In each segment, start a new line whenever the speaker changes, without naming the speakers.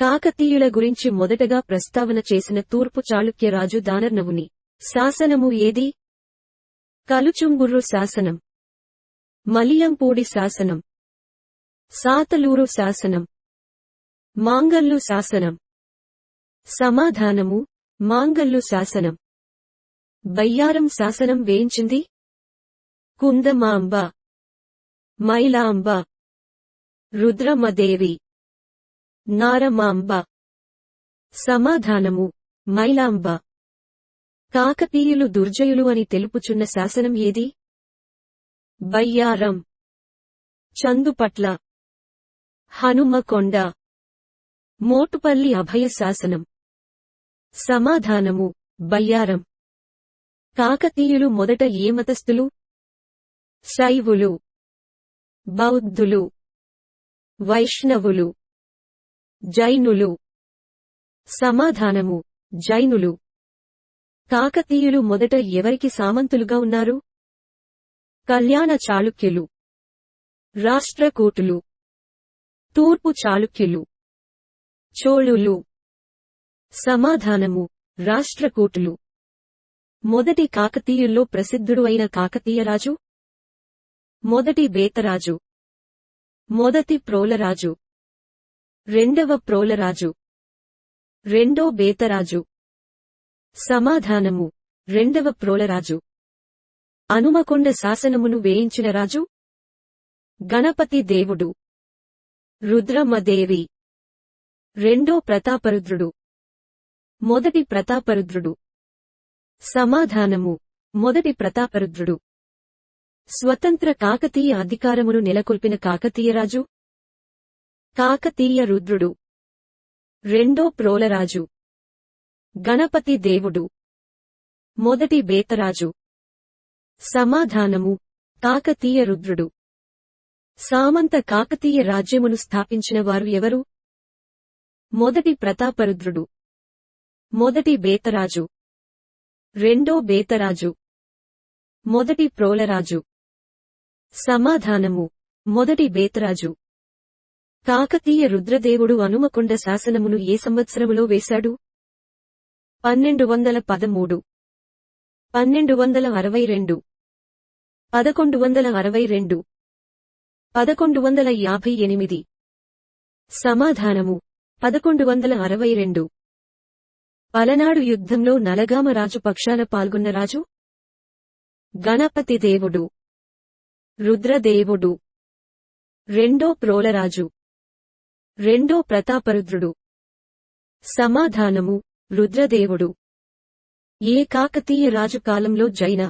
కాకతీయుల గురించి మొదటగా ప్రస్తావన చేసిన తూర్పు చాళుక్య రాజు దానర్నవుని శాసనము ఏది? కలుచుంబుర్రు శాసనం, మలియంపూడి శాసనం, సాతలూరు శాసనం, మాంగల్లు శాసనం. సమాధానము: మాంగల్లు శాసనం. బయ్యారం శాసనం వేయించింది కుందమాంబ, మైలాంబ, రుద్రమదేవి, నారమాంబ. సమాధానము: మైలాంబ. కాకతీయులు దుర్జయులు అని తెలుపుచున్న శాసనం ఏది? బయ్యారం. చందుపట్ల, హనుమకొండ, మోటుపల్లి అభయ శాసనం. సమాధానము: బయ్యారం. కాకతీయులు మొదట ఏ మతస్థులు? శైవులు, బౌద్ధులు, వైష్ణవులు, జైనులు. సమాధానము: జైనులు. కాకతీయులు మొదట ఎవరికి సామంతులుగా ఉన్నారు? కళ్యాణ చాళుక్యులు, రాష్ట్రకూటులు, తూర్పు చాళుక్యులు, చోళులు. సమాధానము: రాష్ట్రకూటులు. మొదటి కాకతీయుల్లో ప్రసిద్ధుడు అయిన కాకతీయరాజు? మొదటి బేతరాజు, మొదటి ప్రోలరాజు, రెండవ ప్రోలరాజు, రెండో బేతరాజు. సమాధానము: రెండవ ప్రోలరాజు. హనుమకొండ శాసనమును వేయించిన రాజు? గణపతి దేవుడు, రుద్రమదేవి, రెండో ప్రతాపరుద్రుడు, మొదటి ప్రతాపరుద్రుడు. సమాధానము: మొదటి ప్రతాపరుద్రుడు. స్వతంత్ర కాకతీయ అధికారమును నెలకొల్పిన కాకతీయరాజు? కాకతీయ రుద్రుడు, రెండో ప్రోలరాజు, గణపతి దేవుడు, మొదటి బేతరాజు. సమాధానము: కాకతీయ రుద్రుడు. సామంత కాకతీయ రాజ్యమును స్థాపించిన వారు ఎవరు? మొదటి ప్రతాపరుద్రుడు, మొదటి బేతరాజు, రెండో బేతరాజు, మొదటి ప్రోలరాజు. సమాధానము: మొదటి బేతరాజు. కాకతీయ రుద్రదేవుడు హనుమకొండ శాసనమును ఏ సంవత్సరములో వేశాడు? 1213, 1262, 1162, 1158. సమాధానము: 1162. పలనాడు యుద్ధంలో నలగామ రాజు పక్షాన పాల్గొన్న రాజు? గణపతి దేవుడు, రుద్రదేవుడు, రెండో ప్రోలరాజు, రెండో ప్రతాపరుద్రుడు. సమాధానము: రుద్రదేవుడు. ఏ కాకతీయ రాజు కాలంలో జైన,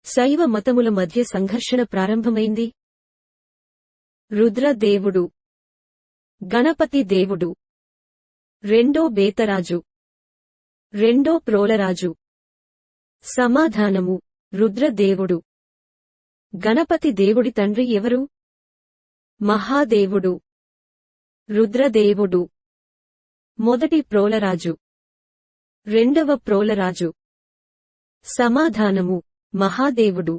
శైవ మతముల మధ్య సంఘర్షణ ప్రారంభమైంది? రుద్రదేవుడు, గణపతి దేవుడు, రెండో బేతరాజు, రెండో ప్రోలరాజు. సమాధానము: రుద్రదేవుడు. గణపతి దేవుడి తండ్రి ఎవరు? మహాదేవుడు, రుద్రదేవుడు, మొదటి ప్రోలరాజు, రెండవ ప్రోలరాజు. సమాధానము: మహాదేవుడు.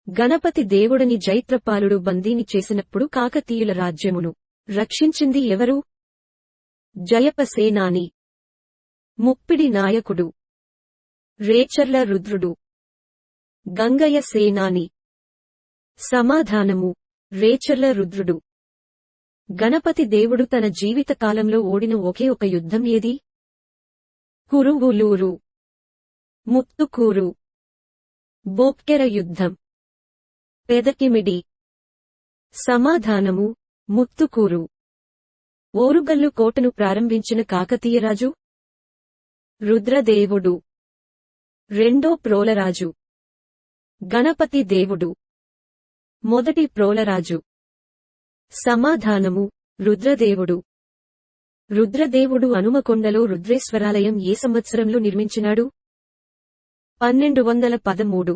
గణపతి దేవుడని జైత్రపాలుడు బందీని చేసినప్పుడు కాకతీయుల రాజ్యమును రక్షించింది ఎవరు? జయప సేనాని, ముప్పిడి నాయకుడు, రేచర్ల రుద్రుడు, గంగయ్య సేనాని. సమాధానము: రేచర్ల రుద్రుడు. గణపతి దేవుడు తన జీవితకాలంలో ఓడిన ఒకే ఒక యుద్ధం ఏది? కురువూలూరు, ముత్తుకూరు, బోక్కెర యుద్ధం, పెదకిమిడి. సమాధానము: ముత్తుకూరు. ఓరుగల్లు కోటను ప్రారంభించిన కాకతీయరాజు? రుద్రదేవుడు, రెండో ప్రోలరాజు, గణపతి దేవుడు, మొదటి ప్రోలరాజు. సమాధానము: రుద్రదేవుడు. రుద్రదేవుడు హనుమకొండలో రుద్రేశ్వరాలయం ఏ సంవత్సరంలో నిర్మించినాడు? 1213,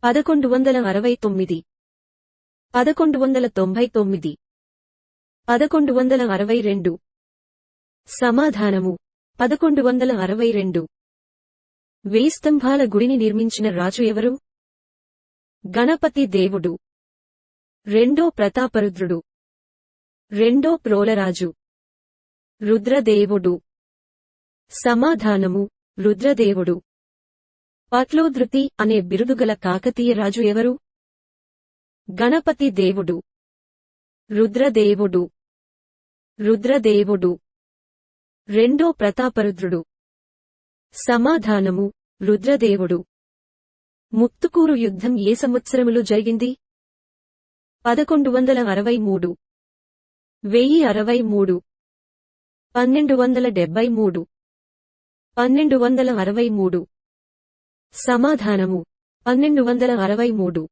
1169, 1199, 1162. సమాధానము: 1162. వేయి స్తంభాల గుడిని నిర్మించిన రాజు ఎవరు? గణపతి దేవుడు, రెండో ప్రతాపరుద్రుడు, రెండో ప్రోలరాజు. రుద్రదేవుడు. సమాధానము: రుద్రదేవుడు. పట్లోధృతి అనే బిరుదుగల కాకతీయ రాజు ఎవరు? గణపతి దేవుడు. రుద్రదేవుడు. రుద్రదేవుడు. రెండో ప్రతాపరుద్రుడు. సమాధానము: రుద్రదేవుడు. ముత్తుకూరు యుద్ధం ఏ సంవత్సరములో జరిగింది? 1163, 1063, 1273, 1263. సమాధానము: 1263.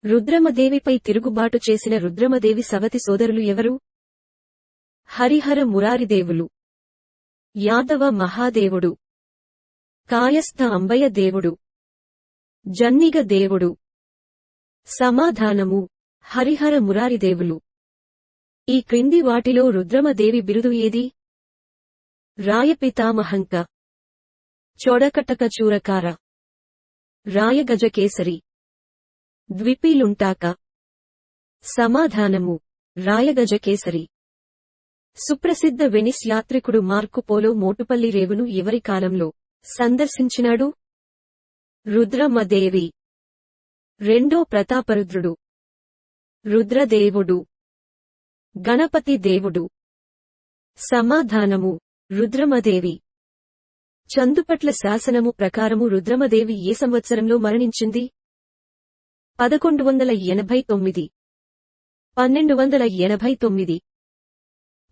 రుద్రమదేవిపై తిరుగుబాటు చేసిన రుద్రమదేవి సవతి సోదరులు ఎవరు? హరిహర మురారిదేవులు, యాదవ మహాదేవుడు, కాయస్థ అంబయ్య దేవుడు, జన్నిగ దేవుడు. సమాధానము: హరిహర మురారిదేవులు. ఈ క్రింది వాటిలో రుద్రమదేవి బిరుదు ఏది? రాయపితామహంక, చొడకటక చూరకార, రాయగజకేసరి, ద్విపీలుంటాక. సమాధానము: రాయగజకేసరి. సుప్రసిద్ధ వెనిస్ యాత్రికుడు మార్కు పోలో మోటుపల్లి రేవును ఎవరి కాలంలో సందర్శించినాడు? రుద్రమదేవి. రెండో ప్రతాపరుద్రుడు. రుద్రదేవుడు. గణపతి దేవుడు. సమాధానము: రుద్రమదేవి. చందుపట్ల శాసనము ప్రకారము రుద్రమదేవి ఏ సంవత్సరంలో మరణించింది? 1189, 1289,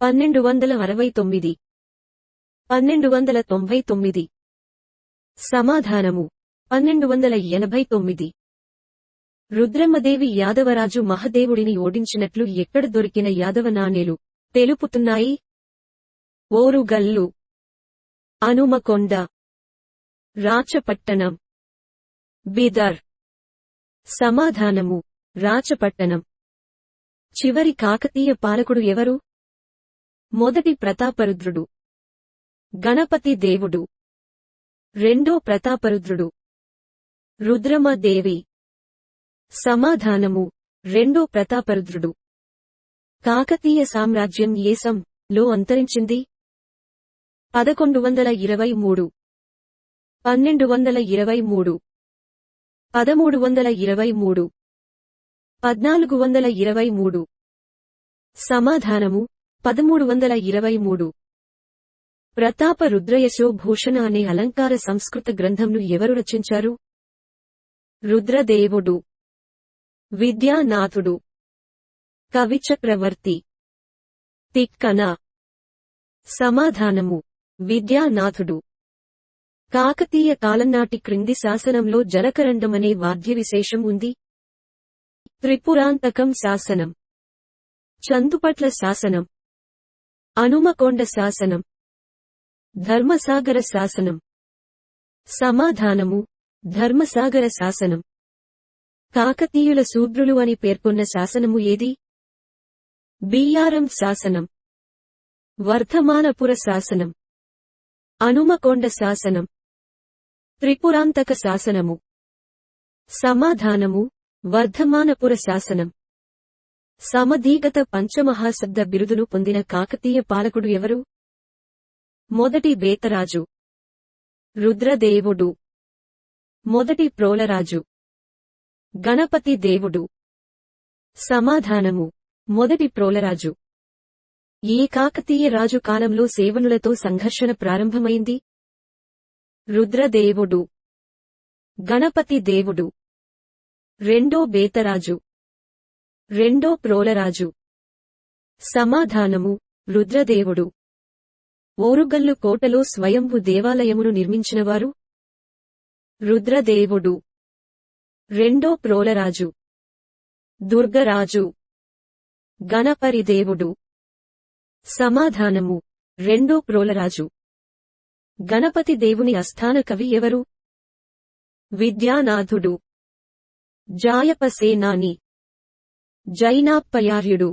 1269, 1299. సమాధానము: 1289. రుద్రమదేవి యాదవరాజు మహదేవుడిని ఓడించినట్లు ఎక్కడ దొరికిన యాదవ నాణేలు తెలుపుతున్నాయి? ఓరుగల్లు, అనుమకొండ, రాచపట్టణం, బిదర్. సమాధానము: రాచపట్టణం. చివరి కాకతీయ పాలకుడు ఎవరు? మొదటి ప్రతాపరుద్రుడు. గణపతి దేవుడు. రెండో ప్రతాపరుద్రుడు. రుద్రమదేవి. సమాధానము: రెండో ప్రతాపరుద్రుడు. కాకతీయ సామ్రాజ్యం ఏ లో అంతరించింది? 1123, 1223, 1323, 1423. సమాధానము: 1323. ప్రతాప రుద్రయశో భూషణ అనే అలంకార సంస్కృత గ్రంథంను ఎవరు రచించారు? రుద్రదేవుడు. విద్యానాథుడు. కవిచక్రవర్తి. తిక్కన. సమాధానము: విద్యానాథుడు. కాకతీయ కాలంనాటి క్రింది శాసనంలో జలకరండమనే వాద్య విశేషం ఉంది? త్రిపురాంతకం శాసనం, చందుపట్ల శాసనం, అనుమకొండ శాసనం, ధర్మసాగర శాసనం. సమాధానము: ధర్మసాగర శాసనం. కాకతీయుల శూద్రులు అని పేర్కొన్న శాసనము ఏది? బియ్యారం శాసనం, వర్ధమానపుర శాసనం, అనుమకొండ శాసనం, త్రిపురాంతక శాసనము. సమాధానము: వర్ధమానపుర శాసనం. సమధీగత పంచమహాశబ్ద బిరుదును పొందిన కాకతీయ పాలకుడు ఎవరు? మొదటి బేతరాజు. రుద్రదేవుడు. మొదటి ప్రోలరాజు. గణపతి దేవుడు. సమాధానము: మొదటి ప్రోలరాజు. ఏ కాకతీయ రాజు కాలంలో సేవనులతో సంఘర్షణ ప్రారంభమైంది? రుద్రదేవుడు. గణపతి దేవుడు. రెండో బేతరాజు. రెండో ప్రోలరాజు. సమాధానము: రుద్రదేవుడు. ఓరుగల్లు కోటలో స్వయంభు దేవాలయమును నిర్మించినవారు? రుద్రదేవుడు. రెండో ప్రోలరాజు. దుర్గరాజు. గణపరిదేవుడు. సమాధానము: రెండో ప్రోలరాజు. గణపతి దేవుని అస్థాన కవి ఎవరు? విద్యానాథుడు. జాయపసేనాని. జైనాప్పయార్యుడు.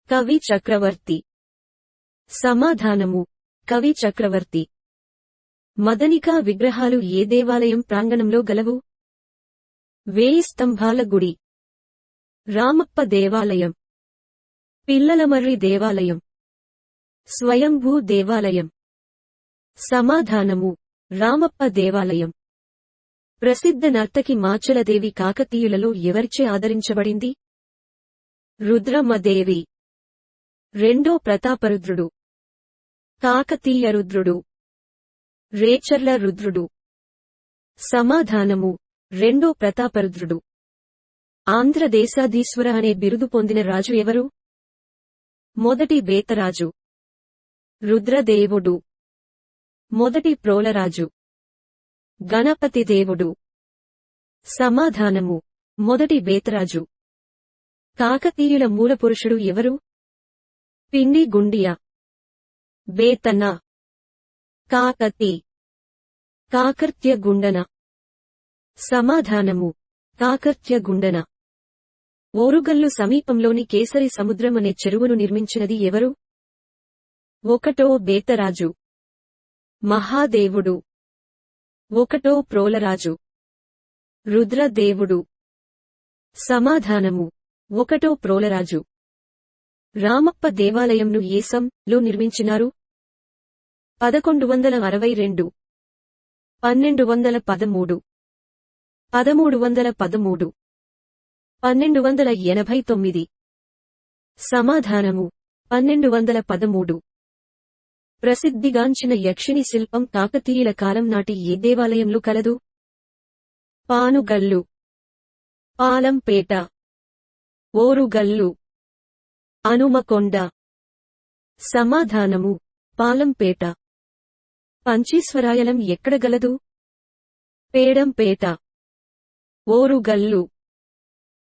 కవి చక్రవర్తి. సమాధానము: కవి చక్రవర్తి. మదనికా విగ్రహాలు ఏ దేవాలయం ప్రాంగణంలో గలవు? వేయి స్తంభాల గుడి, రామప్ప దేవాలయం, పిల్లలమర్రి దేవాలయం, స్వయంభూ దేవాలయం. సమాధానము: రామప్ప దేవాలయం. ప్రసిద్ధ నర్తకి మాచలదేవి కాకతీయులలో ఎవరిచే ఆదరించబడింది? రుద్రమదేవి. రెండో ప్రతాపరుద్రుడు. కాకతీయ రుద్రుడు. రేచర్ల రుద్రుడు. సమాధానము: రెండో ప్రతాపరుద్రుడు. ఆంధ్రదేశాధీశ్వర అనే బిరుదు పొందిన రాజు ఎవరు? మొదటి బేతరాజు. రుద్రదేవుడు. మొదటి ప్రోలరాజు. గణపతి దేవుడు. సమాధానము: మొదటి బేతరాజు. కాకతీయుల మూలపురుషుడు ఎవరు? పిండి గుండియ. బేతన. కాకతి. కాకర్త్య గుండన. సమాధానము: కాకర్త్య గుండన. ఓరుగల్లు సమీపంలోని కేసరి సముద్రం అనే చెరువును నిర్మించినది ఎవరు? ఒకటో బేతరాజు. మహాదేవుడు. ఒకటో ప్రోలరాజు. రుద్రదేవుడు. సమాధానము: ఒకటో ప్రోలరాజు. రామప్ప దేవాలయంను ఏ సం.లో నిర్మించినారు? 1162, 1213, 1313, 1289. సమాధానము: 1213. ప్రసిద్ధిగాంచిన యక్షిణి శిల్పం కాకతీయుల కాలం నాటి ఏ దేవాలయంలో కలదు? పానుగల్లు. పాలంపేట. ఓరుగల్లు. హనుమకొండ. సమాధానము: పాలంపేట. పంచీశ్వరాయలం ఎక్కడ గలదు? పేడంపేట. ఓరుగల్లు.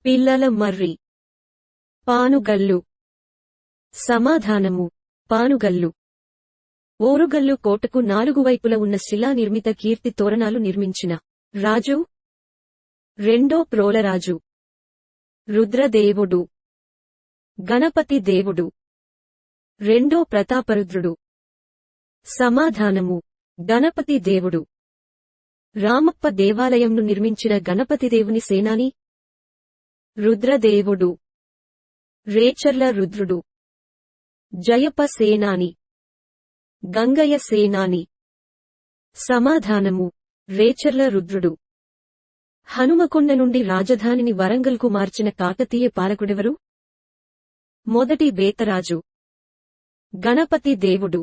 పిల్లల మర్రి. పానుగల్లు. సమాధానము: పానుగల్లు. ఓరుగల్లు కోటకు 4 వైపుల ఉన్న శిలా నిర్మిత కీర్తి తోరణాలు నిర్మించిన రాజు? రెండో ప్రోలరాజు. రుద్రదేవుడు. గణపతి దేవుడు. రెండో ప్రతాపరుద్రుడు. సమాధానము: గణపతి దేవుడు. రామప్ప దేవాలయంను నిర్మించిన గణపతిదేవుని సేనాని? రుద్రదేవుడు. రేచర్ల రుద్రుడు. జయప సేనాని. గంగయ్య సేనాని. సమాధానము: రేచర్ల రుద్రుడు. హనుమకొండ నుండి రాజధానిని వరంగల్కు మార్చిన కాకతీయ పాలకుడెవరు? మొదటి బేతరాజు. గణపతి దేవుడు.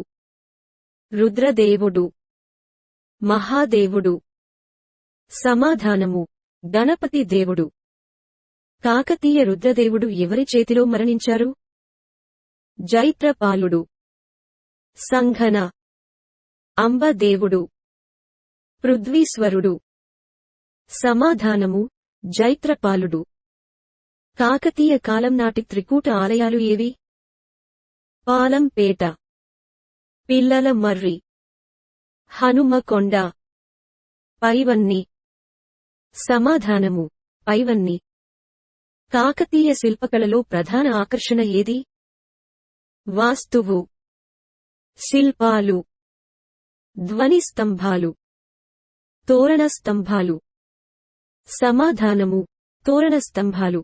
రుద్రదేవుడు. మహాదేవుడు. సమాధానము: గణపతి దేవుడు. కాకతీయ రుద్రదేవుడు ఎవరి చేతిలో మరణించారు? జైత్రపాలుడు. సంఘన. అంబదేవుడు. పృథ్వీశ్వరుడు. సమాధానము: జైత్రపాలుడు. కాకతీయ కాలం నాటి త్రికూట ఆలయాలు ఏవి? పాలంపేట. పిల్లల మర్రి. హనుమకొండ. పైవన్ని. సమాధానము: పైవన్ని. కాకతీయ శిల్పకళలో ప్రధాన ఆకర్షణ ఏది? వాస్తువు. శిల్పాలు. ధ్వని స్తంభాలు. తోరణ స్తంభాలు. సమాధానము: తోరణ స్తంభాలు.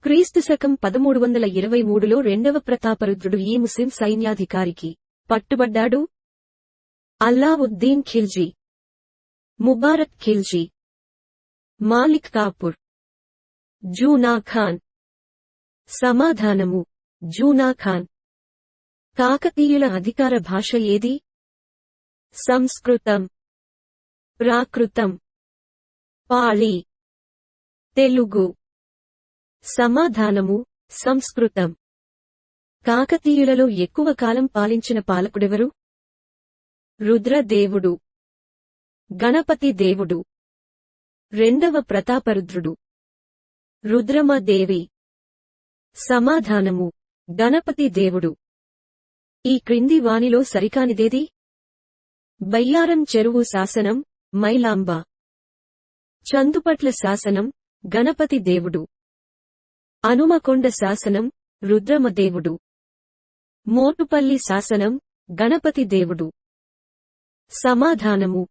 క్రీస్తుశకం 1323లో రెండవ ప్రతాపరుద్రుడు ఈ ముస్లిం సైన్యాధికారికి పట్టుబడ్డాడు? అల్లావుద్దీన్ ఖిల్జీ. ముబారక్ ఖిల్జీ. మాలిక్ కాఫూర్. జూనా ఖాన్. సమాధానము: జూనా ఖాన్. కాకతీయుల అధికార భాష ఏది? సంస్కృతం. ప్రాకృతం. పాళీ. తెలుగు. సమాధానము: సంస్కృతం. కాకతీయులలో ఎక్కువ కాలం పాలించిన పాలకుడెవరు? రుద్రదేవుడు. గణపతి దేవుడు. రెండవ ప్రతాపరుద్రుడు. రుద్రమదేవి. సమాధానము: గణపతి దేవుడు. ఈ క్రింది వానిలో సరికానిదేది? బయ్యారం చెరువు శాసనం మైలాంబ. చందుపట్ల శాసనం గణపతి దేవుడు. హనుమకొండ శాసనం రుద్రమదేవుడు. మోటుపల్లి శాసనం గణపతి దేవుడు. సమాధానము: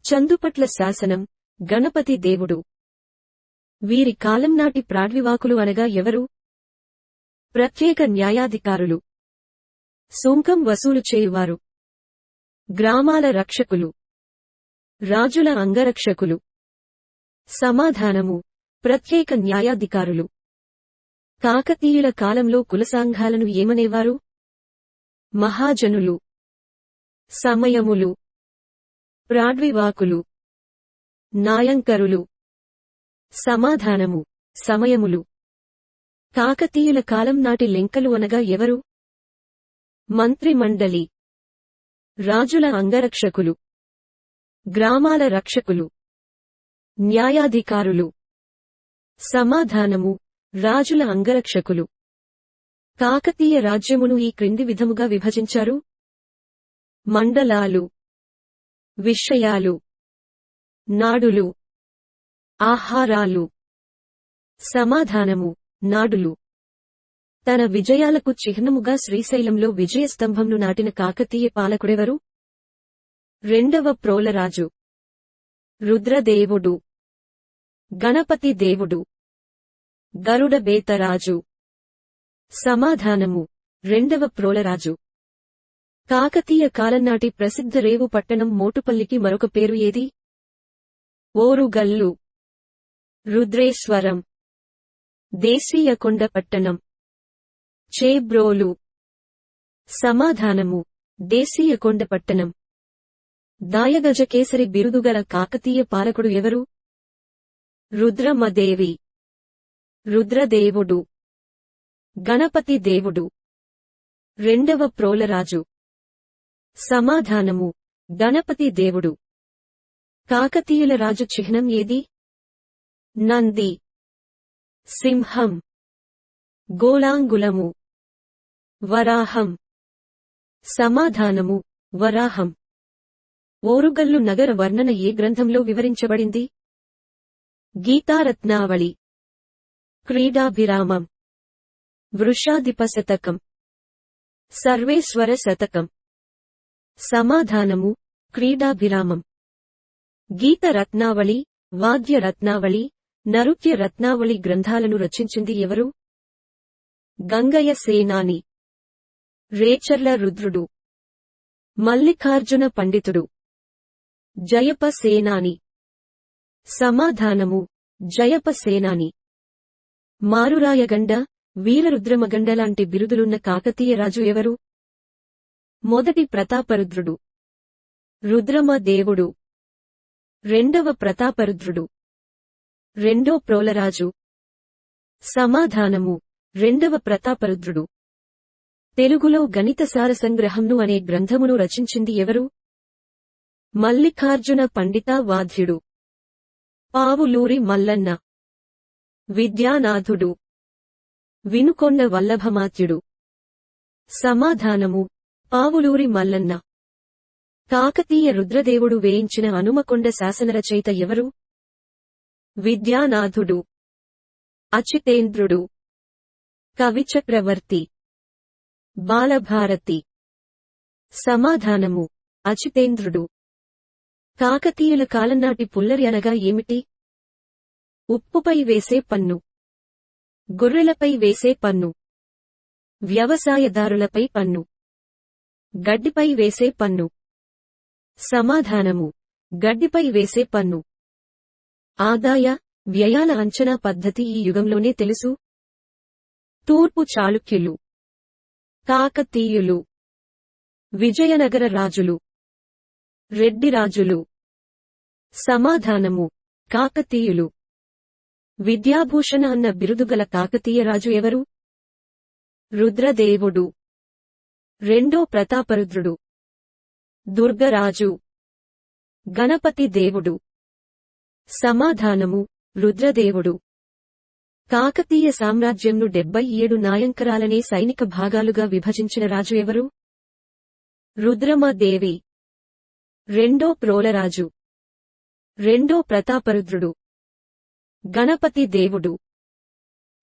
చందుపట్ల శాసనం గణపతి దేవుడు. వీరి కాలం నాటి ప్రాడ్వివాకులు అనగా ఎవరు? ప్రత్యేక న్యాయాధికారులు. సుంకం వసూలు చేయువారు. గ్రామాల రక్షకులు. రాజుల అంగరక్షకులు. సమాధానము. ప్రత్యేక న్యాయాధికారులు. కాకతీయుల కాలంలో కులసంఘాలను ఏమనేవారు? మహాజనులు. సమయములు. ప్రాడ్వివాకులు. నాయంకరులు. సమాధానము. సమయములు. కాకతీయుల కాలం నాటి లెంకలు అనగా ఎవరు? మంత్రిమండలి. రాజుల అంగరక్షకులు. గ్రామాల రక్షకులు. న్యాయాధికారులు. సమాధానము. రాజుల అంగరక్షకులు. కాకతీయ రాజ్యమును ఈ క్రింది విధముగా విభజించారు: మండలాలు, విషయాలు, నాడులు, ఆహారాలు. సమాధానము. నాడులు. తన విజయాలకు చిహ్నముగా శ్రీశైలంలో విజయస్తంభంను నాటిన కాకతీయ పాలకుడెవరు? రెండవ ప్రోలరాజు. రుద్రదేవుడు. గణపతి దేవుడు. గరుడబేతరాజు. సమాధానము. రెండవ ప్రోలరాజు. కాకతీయ కాలంనాటి ప్రసిద్ధ రేవు పట్టణం మోటుపల్లికి మరొక పేరు ఏది? ఓరుగల్లు. రుద్రేశ్వరం. దేశీయకొండ పట్టణం. చేబ్రోలు. సమాధానము. దేశీయకొండ పట్టణం. దాయగజకేసరి బిరుదుగల కాకతీయ పాలకుడు ఎవరు? రుద్రమదేవి. రుద్రదేవుడు. గణపతి దేవుడు. రెండవ ప్రోలరాజు. సమాధానము. గణపతి దేవుడు. కాకతీయుల రాజు చిహ్నం ఏది? నంది. సింహం. గోళాంగులము. వరాహం. సమాధానము. వరాహం. ఓరుగల్లు నగర వర్ణన ఏ గ్రంథంలో వివరించబడింది? గీతారత్నావళి. క్రీడాభిరామం. వృషాధిప శతకం. సర్వేశ్వర శతకం. సమాధానము. క్రీడాభిరామం. గీత రత్నావళి, వాద్య రత్నావళి, నృత్య రత్నావళి గ్రంథాలను రచించింది ఎవరు? గంగయ్య సేనాని. రేచర్ల రుద్రుడు. మల్లికార్జున పండితుడు. జయప సేనాని. సమాధానము. జయప సేనాని. మారురాయగండ, వీరరుద్రమగండ లాంటి బిరుదులున్న కాకతీయ రాజు ఎవరు? మొదటి ప్రతాపరుద్రుడు. రుద్రమ దేవుడు. రెండవ ప్రతాపరుద్రుడు. రెండో ప్రోలరాజు. సమాధానము. రెండవ ప్రతాపరుద్రుడు. తెలుగులో గణితసార సంగ్రహంను అనే గ్రంథమును రచించింది ఎవరు? మల్లికార్జున పండిత వాద్యుడు. పావులూరి మల్లన్న. విద్యానాథుడు. వినుకొండ వల్లభమాత్యుడు. సమాధానము. పావులూరి మల్లన్న. కాకతీయ రుద్రదేవుడు వేయించిన హనుమకొండ శాసనరచయిత ఎవరు? విద్యానాథుడు. అచితేంద్రుడు. కవిచక్రవర్తి. బాలభారతి. సమాధానము. అచితేంద్రుడు. కాకతీయుల కాలంనాటి పుల్లరి అనగా ఏమిటి? ఉప్పుపై వేసే పన్ను. గొర్రెలపై వేసే పన్ను. వ్యవసాయదారులపై పన్ను. గడ్డిపై వేసే పన్ను. సమాధానము. గడ్డిపై వేసే పన్ను. ఆదాయ, వ్యయాల అంచనా పద్ధతి ఈ యుగంలోనే తెలుసు. తూర్పు చాళుక్యులు. కాకతీయులు. విజయనగర రాజులు. రెడ్డి రాజులు. సమాధానము. కాకతీయులు. విద్యాభూషణ అన్న బిరుదుగల కాకతీయ రాజు ఎవరు? రుద్రదేవుడు. రెండో ప్రతాపరుద్రుడు. దుర్గరాజు. గణపతి దేవుడు. సమాధానము. రుద్రదేవుడు. కాకతీయ సామ్రాజ్యంను 77 నాయంకరాలనే సైనిక భాగాలుగా విభజించిన రాజు ఎవరు? రుద్రమదేవి. రెండో ప్రోలరాజు. రెండో ప్రతాపరుద్రుడు. గణపతి దేవుడు.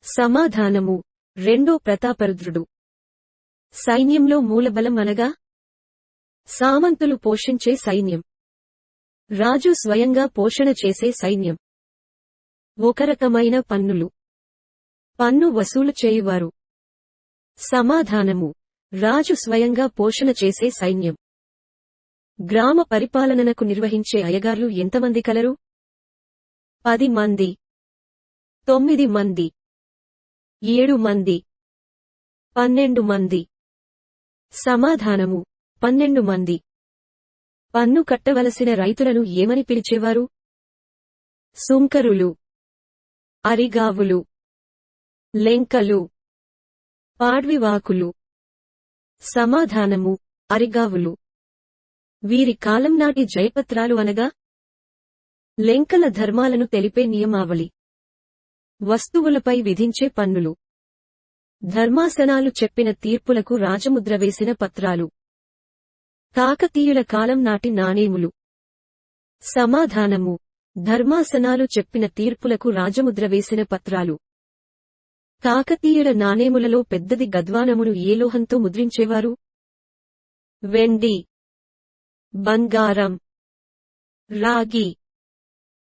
సమాధానము. రెండో ప్రతాపరుద్రుడు. సైన్యంలో మూలబలం అనగా? సామంతులు పోషించే సైన్యం. రాజు స్వయంగా పోషణ చేసే సైన్యం. ఒక రకమైన పన్నులు. పన్ను వసూలు చేయువారు. సమాధానము. రాజు స్వయంగా పోషణ చేసే సైన్యం. గ్రామ పరిపాలనకు నిర్వహించే అయ్యగార్లు ఎంతమంది కలరు? 10 మంది, 9 మంది, 7 మంది, 12 మంది. సమాధానము: 12 మంది. పన్ను కట్టవలసిన రైతులను ఏమని పిలిచేవారు? సుంకరులు, అరిగావులు, లెంకలు, పాడ్వివాకులు. సమాధానము: అరిగావులు. వీరి కాలం నాటి జయపత్రాలు అనగా లెంకల ధర్మాలను తెలిపే నియమావళి, వస్తువులపై విధించే పన్నులు, ధర్మాసనాలు చెప్పిన తీర్పులకు రాజముద్ర వేసిన పత్రాలు. కాకతీయుల కాలం నాటి నాణేములు. సమాధానము: ధర్మాసనాలు చెప్పిన తీర్పులకు రాజముద్ర వేసిన పత్రాలు. కాకతీయుల నాణేములలో పెద్దది గద్వానమును ఏ లోహంతో ముద్రించేవారు? వెండి, బంగారం, రాగి,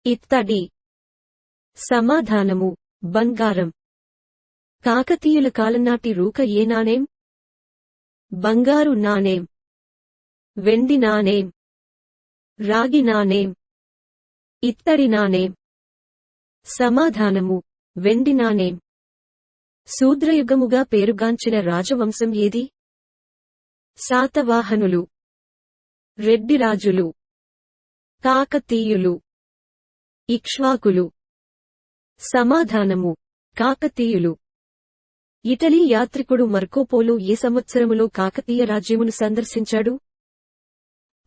ఇత్తడి. సమాధానము: బంగారం. కాకతీయుల కాలంనాటి రూక ఏ నాణేం? బంగారు నాణేం, వెండి నాణేం, రాగి నాణేం, ఇత్తడి నాణేం. సమాధానము: వెండి నాణేం. శూద్రయుగముగా పేరుగాంచిన రాజవంశం ఏది? శాతవాహనులు, రెడ్డిరాజులు, కాకతీయులు, ఇక్ష్వాకులు. సమాధానము: కాకతీయులు. ఇటలీ యాత్రికుడు మర్కోపోలో ఏ సంవత్సరములో కాకతీయ రాజ్యమును సందర్శించాడు?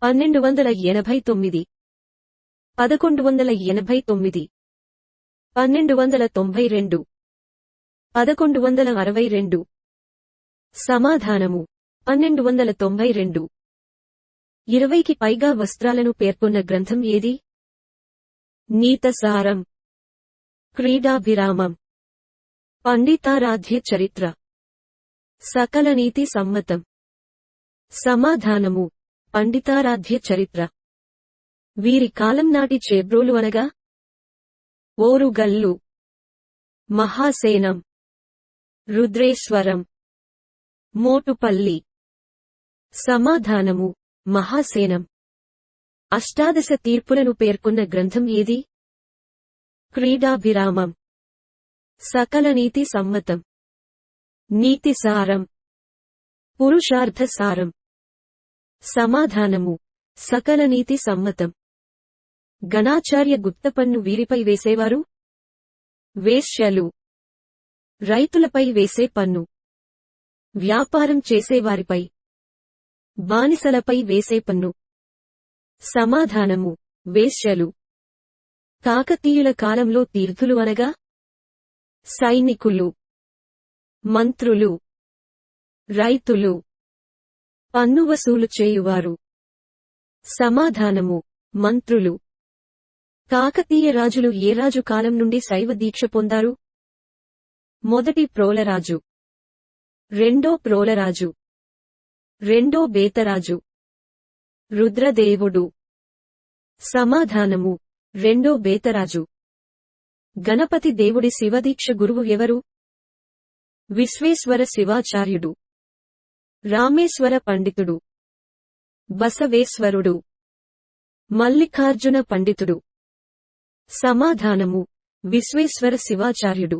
1289, 1189, 1292, 1162. సమాధానము: 1292. 20కి పైగా వస్త్రాలను పేర్కొన్న గ్రంథం ఏది? నీతసారం, క్రీడాభిరామం, పండితారాధ్య చరిత్ర, సకల నీతి సమ్మతం. సమాధానము: పండితారాధ్య చరిత్ర. వీరి కాలం నాటి చేబ్రోలు అనగా ఓరుగల్లు, మహాసేనం, రుద్రేశ్వరం, మోటుపల్లి. సమాధానము: మహాసేనం. అష్టాదశ తీర్పులను పేర్కొన్న గ్రంథం ఏది? క్రీడాభిరామం, సకల నీతి సమ్మతం, నీతిసారం, పురుషార్థ సారం. సమాధానము: సకల నీతి సమ్మతం. గణాచార్య గుప్తపన్ను వీరిపై వేసేవారు? వేశ్యలు, రైతులపై వేసే పన్ను, వ్యాపారం చేసేవారిపై, బానిసలపై వేసే పన్ను. సమాధానము: వేశ్యలు. కాకతీయుల కాలంలో తీర్థులు అనగా సైనికులు, మంత్రులు, రైతులు, పన్ను వసూలు చేయువారు. సమాధానము: మంత్రులు. కాకతీయ రాజులు ఏ రాజు కాలం నుండి శైవ దీక్ష పొందారు? మొదటి ప్రోలరాజు, రెండో ప్రోలరాజు, రెండో బేతరాజు, రుద్రదేవుడు. సమాధానము: రెండో బేతరాజు. గణపతి దేవుడి శివదీక్ష గురువు ఎవరు? విశ్వేశ్వర శివాచార్యుడు, రామేశ్వర పండితుడు, బసవేశ్వరుడు, మల్లికార్జున పండితుడు. సమాధానము: విశ్వేశ్వర శివాచార్యుడు.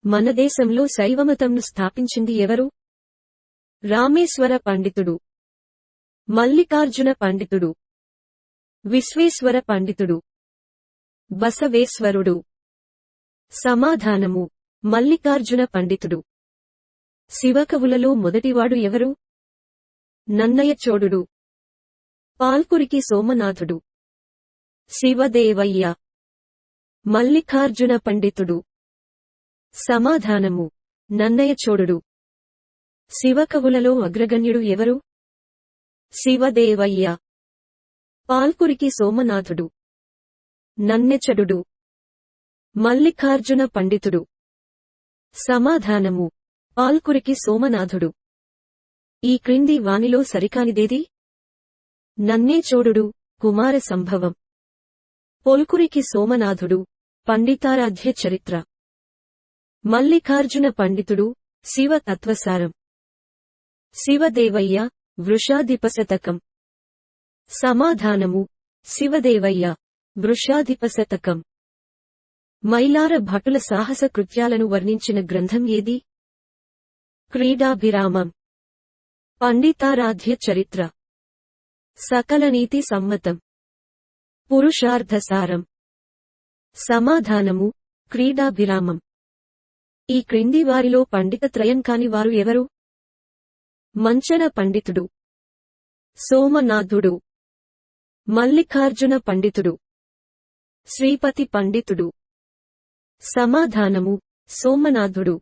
మన దేశంలో శైవమతంను స్థాపించింది ఎవరు? రామేశ్వర పండితుడు, మల్లికార్జున పండితుడు, విశ్వేశ్వర పండితుడు, బసవేశ్వరుడు. సమాధానము: మల్లికార్జున పండితుడు. శివకవులలో మొదటివాడు ఎవరు? నన్నయ చోడుడు, పాల్కురికి సోమనాథుడు, శివదేవయ్య, మల్లికార్జున పండితుడు. సమాధానము: నన్నయ చోడుడు. శివకవులలో అగ్రగణ్యుడు ఎవరు? శివదేవయ్య, పాల్కురికి సోమనాథుడు, నన్నెచడుడు, మల్లికార్జున పండితుడు. సమాధానము: పాల్కురికి సోమనాథుడు. ఈ క్రింది వానిలో సరికానిదేది? నన్నేచోడుడు కుమార సంభవం, పొల్కురికి సోమనాథుడు పండితారాధ్య చరిత్ర, మల్లికార్జున పండితుడు శివ తత్వసారం. శివదేవయ్య వృషాధిపశతకం. సమాధానము: శివదేవయ్య వృషాధిపశతకం. మైలార భటుల సాహస కృత్యాలను వర్ణించిన గ్రంథం ఏది? క్రీడాభిరామం. పండితారాధ్య చరిత్ర. సకల నీతి సమ్మతం. పురుషార్థసారం. సమాధానము: క్రీడాభిరామం. ఈ క్రింది వారిలో పండితత్రయం కాని వారు ఎవరు? మంచన పండితుడు, సోమనాథుడు, మల్లికార్జున పండితుడు, శ్రీపతి పండితుడు. సమాధానము: సోమనాథుడు.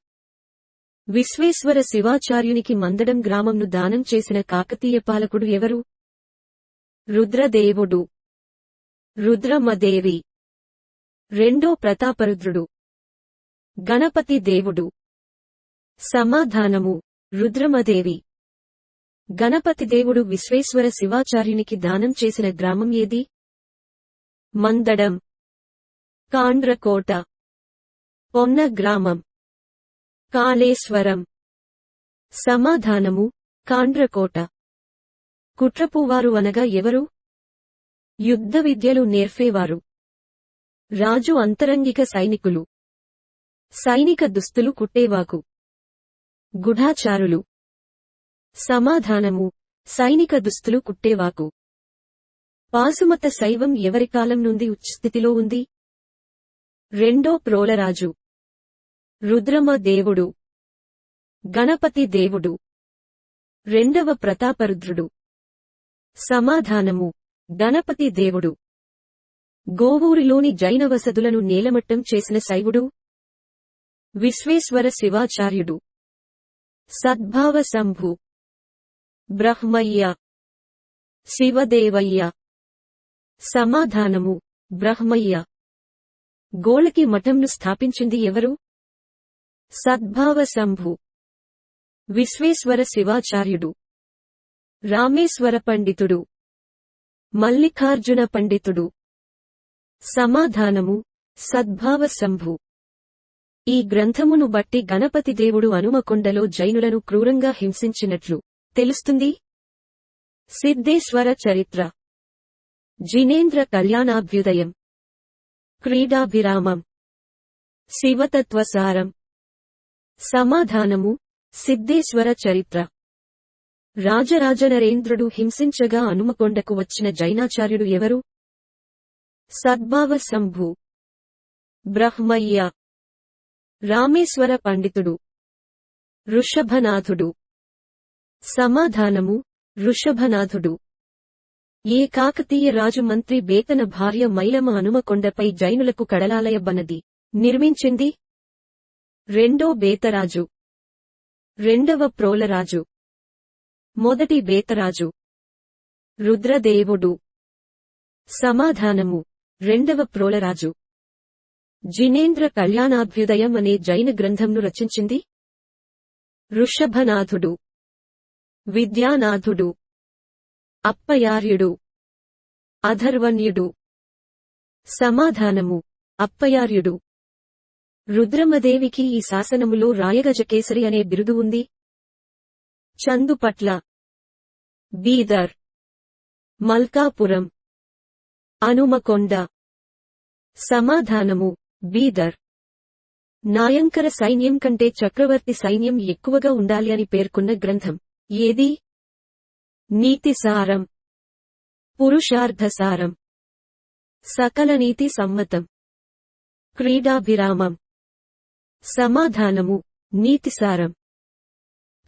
విశ్వేశ్వర శివాచార్యునికి మందడం గ్రామంను దానం చేసిన కాకతీయ పాలకుడు ఎవరు? రుద్రదేవుడు, రుద్రమదేవి. రెండో ప్రతాపరుద్రుడు, గణపతి దేవుడు. సమాధానము: రుద్రమదేవి. గణపతి దేవుడు విశ్వేశ్వర శివాచార్యునికి దానం చేసిన గ్రామం ఏది? మందడం, కాండ్రకోట, పొన్న గ్రామం, కాళేశ్వరం. సమాధానము: కాండ్రకోట. కుట్రపువారు అనగా ఎవరు? యుద్ధ విద్యలు నేర్పేవారు. రాజు అంతరంగిక సైనికులు. సైనిక దుస్తులు కుట్టేవాకు. గుఢాచారులు. సమాధానము: సైనిక దుస్తులు కుట్టేవాకు. పాసుమత శైవం ఎవరి కాలం నుండి ఉచ్ఛస్థితిలో ఉంది? రెండో ప్రోలరాజు, రుద్రమ దేవుడు, గణపతి దేవుడు, రెండవ ప్రతాపరుద్రుడు. సమాధానము: గణపతి దేవుడు. గోవూరిలోని జైన వసతులను నేలమట్టం చేసిన శైవుడు? విశ్వేశ్వర శివాచార్యుడు. సద్భావ శంభు, బ్రహ్మయ్య, శివదేవయ్య. సమాధానము: బ్రహ్మయ్య. గోళకి మఠంను స్థాపించింది ఎవరు? సద్భావ శంభు. విశ్వేశ్వర శివాచార్యుడు. రామేశ్వర పండితుడు, మల్లికార్జున పండితుడు. సమాధానము: సద్భావ శంభు. ఈ గ్రంథమును బట్టి గణపతి దేవుడు హనుమకొండలో జైనులను క్రూరంగా హింసించినట్లు తెలుస్తుంది. సిద్ధేశ్వర చరిత్ర. జినేంద్ర కళ్యాణాభ్యుదయం. క్రీడాభిరామం. శివతత్వసారం. సమాధానము: సిద్ధేశ్వర చరిత్ర. రాజరాజనరేంద్రుడు హింసించగా హనుమకొండకు వచ్చిన జైనాచార్యుడు ఎవరు? సద్భావ శంభు, బ్రహ్మయ్య. రామేశ్వర పండితుడు, ఋషభనాథుడు. సమాధానము: ఋషభనాథుడు. ఏ కాకతీయ రాజు మంత్రి బేతన భార్య మైలమ హనుమకొండపై జైనులకు కడలాలయ బనది నిర్మించింది? రెండో బేతరాజు, రెండవ ప్రోలరాజు. మొదటి బేతరాజు, రుద్రదేవుడు. సమాధానము: రెండవ ప్రోలరాజు. జినేంద్ర కళ్యాణాభ్యుదయం అనే జైన గ్రంథంను రచించింది? ఋషభనాథుడు, విద్యానాథుడు, అప్పయార్యుడు, అధర్వణ్యుడు. సమాధానము: అప్పయార్యుడు. రుద్రమదేవికి ఈ శాసనములో రాయగజకేసరి అనే బిరుదు ఉంది. చందుపట్ల, బీదర్, మల్కాపురం, హనుమకొండ. సమాధానము: బీదర్. నాయంకర సైన్యం కంటే చక్రవర్తి సైన్యం ఎక్కువగా ఉండాలి అని పేర్కొన్న గ్రంథం ఏది? నీతిసారం, పురుషార్థసారం. సకల నీతి సమ్మతం. క్రీడాభిరామం. సమాధానము: నీతిసారం.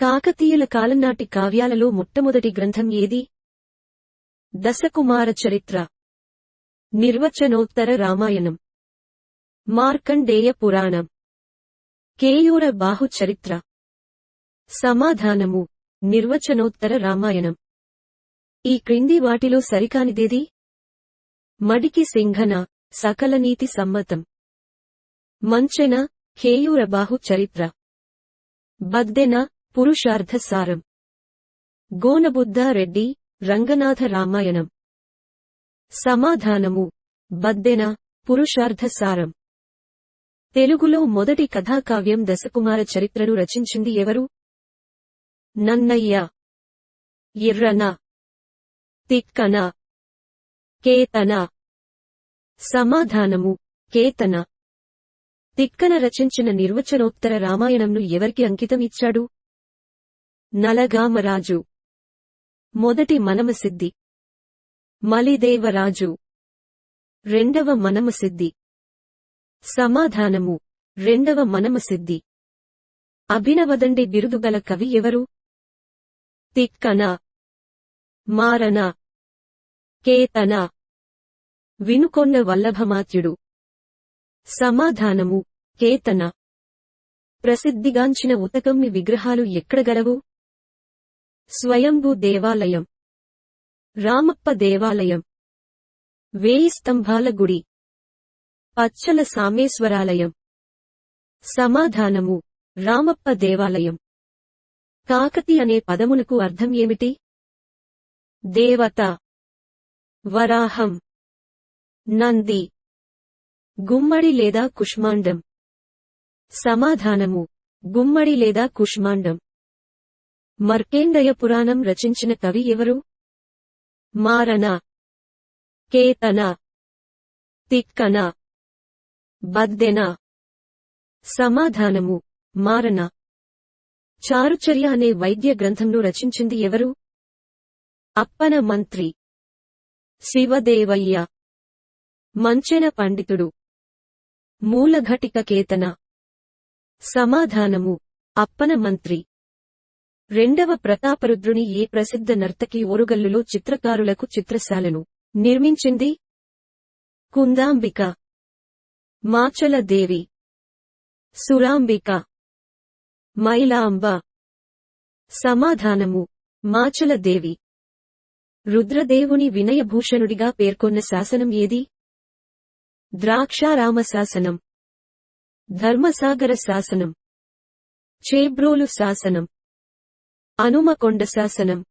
కాకతీయుల కాలంనాటి కావ్యాలలో మొట్టమొదటి గ్రంథం ఏది? దశకుమార చరిత్ర. నిర్వచనోత్తర రామాయణం. మార్కండేయ పురాణం. కేయూర బాహు చరిత్ర. సమాధానము: నిర్వచనోత్తర రామాయణం. ఈ క్రింది వాటిలో సరికానిదేది? మడికి సింఘన, సకల నీతి సమ్మతం. మంచెన, కేయూర బాహు చరిత్ర. బద్దెన, పురుషార్థసారం. గోనబుద్ధారెడ్డి, రంగనాథ రామాయణం. సమాధానము: బద్దెన, పురుషార్థసారం. తెలుగులో మొదటి కథాకావ్యం దశకుమార చరిత్రను రచించింది ఎవరు? నన్నయ్య, ఇర్రన, తిక్కన, కేతన. సమాధానము కేతన. తిక్కన రచించిన నిర్వచనోత్తర రామాయణంను ఎవరికి అంకితం ఇచ్చాడు? నలగామరాజు. మొదటి మనమసిద్ధి మలిదేవరాజు. రెండవ మనమసిద్ధి. సమాధానము రెండవ మనమసిద్ధి. అభినవదండి బిరుదుగల కవి ఎవరు? తిక్కన, మారన, కేతన, వినుకొండ వల్లభమాత్యుడు. సమాధానము కేతన. ప్రసిద్ధిగాంచిన ఉతకమ్మి విగ్రహాలు ఎక్కడ గలవు? స్వయంభూ దేవాలయం, రామప్ప దేవాలయం, వేయి స్తంభాల గుడి, పచ్చల సామేశ్వరాలయం. సమాధానము రామప్ప దేవాలయం. కాకతి అనే పదమునకు అర్థం ఏమిటి? దేవత, వరాహం, నంది, గుమ్మడి లేదా కుష్మాండం. సమాధానము గుమ్మడి లేదా కుష్మాండం. మార్కండేయ పురాణం రచించిన కవి ఎవరు? మారన, కేతన, తిక్కన, బద్దెన. సమాధానము మారన. చారుచర్య అనే వైద్య గ్రంథంను రచించింది ఎవరు? అప్పన మంత్రి, శివదేవయ్య, మంచెన పండితుడు. మూలఘటిక కేతన. సమాధానము అప్పన మంత్రి. రెండవ ప్రతాపరుద్రుని ఏ ప్రసిద్ధ నర్తకి ఓరుగల్లులో చిత్రకారులకు చిత్రశాలను నిర్మించింది? కుందాంబిక, మాచల దేవి, సురాంబిక, మైలాంబ. సమాధానము మాచల దేవి. రుద్రదేవుని వినయభూషణుడిగా పేర్కొన్న శాసనం ఏది? ద్రాక్షారామ శాసనం, ధర్మసాగర శాసనం, చేబ్రోలు శాసనం, అనుమకొండ శాసనం.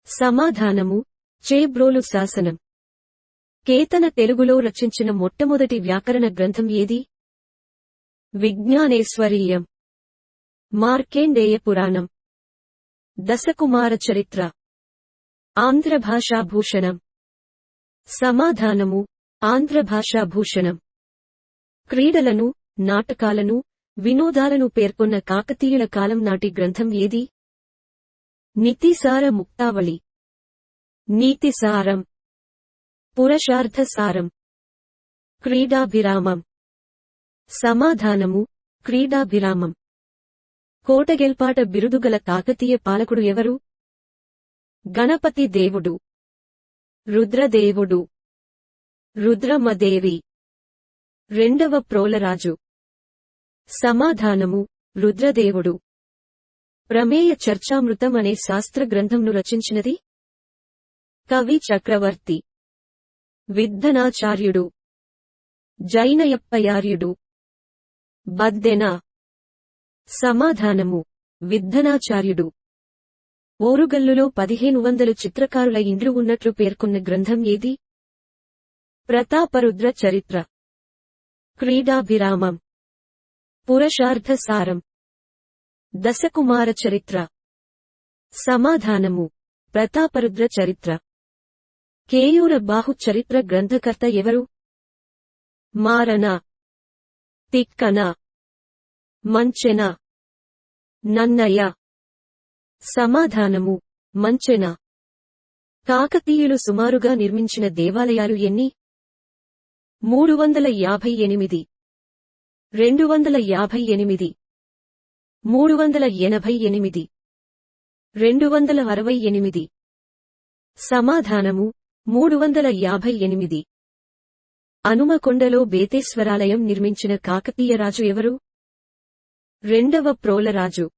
సమాధానము చేబ్రోలు శాసనం. కేతన తెలుగులో రచించిన మొట్టమొదటి వ్యాకరణ గ్రంథం ఏది? విజ్ఞానేశ్వరీయం, మార్కండేయ పురాణం, దశకుమార చరిత్ర, ఆంధ్రభాషాభూషణం. సమాధానము ఆంధ్రభాషాభూషణం. క్రీడలను, నాటకాలను, వినోదాలను పేర్కొన్న కాకతీయుల కాలం నాటి గ్రంథం ఏది? నీతిసార ముక్తావళి, నీతిసారం, పురుషార్థసారం, క్రీడాభిరామం. సమాధానము క్రీడాభిరామం. కోటగెల్పాట బిరుదుగల కాకతీయ పాలకుడు ఎవరు? గణపతి దేవుడు, రుద్రదేవుడు, రుద్రమదేవి. రెండవ ప్రోలరాజు. సమాధానము రుద్రదేవుడు. ప్రమేయ చర్చామృతం అనే శాస్త్ర గ్రంథంను రచించినది? కవి చక్రవర్తి, విద్ధనాచార్యుడు, జైనయప్పయార్యుడు, బద్దెన. సమాధానము విద్ధనాచార్యుడు. ఓరుగల్లులో 1500 చిత్రకారుల ఇండ్లు ఉన్నట్లు పేర్కొన్న గ్రంథం ఏది? ప్రతాపరుద్ర చరిత్ర, క్రీడాభిరామం, పురుషార్థసారం, దశకుమార చరిత్ర. సమాధానము ప్రతాపరుద్ర చరిత్ర. కేయూర బాహు చరిత్ర గ్రంథకర్త ఎవరు? మారన, తిక్కన, మంచెన, నన్నయ. సమాధానము మంచెన. కాకతీయులు సుమారుగా నిర్మించిన దేవాలయాలు ఎన్ని? 358, 258, 388, 268. సమాధానము 358. అనుమకొండలో బేతేశ్వరాలయం నిర్మించిన కాకతీయ రాజు ఎవరు? రెండవ ప్రోలరాజు,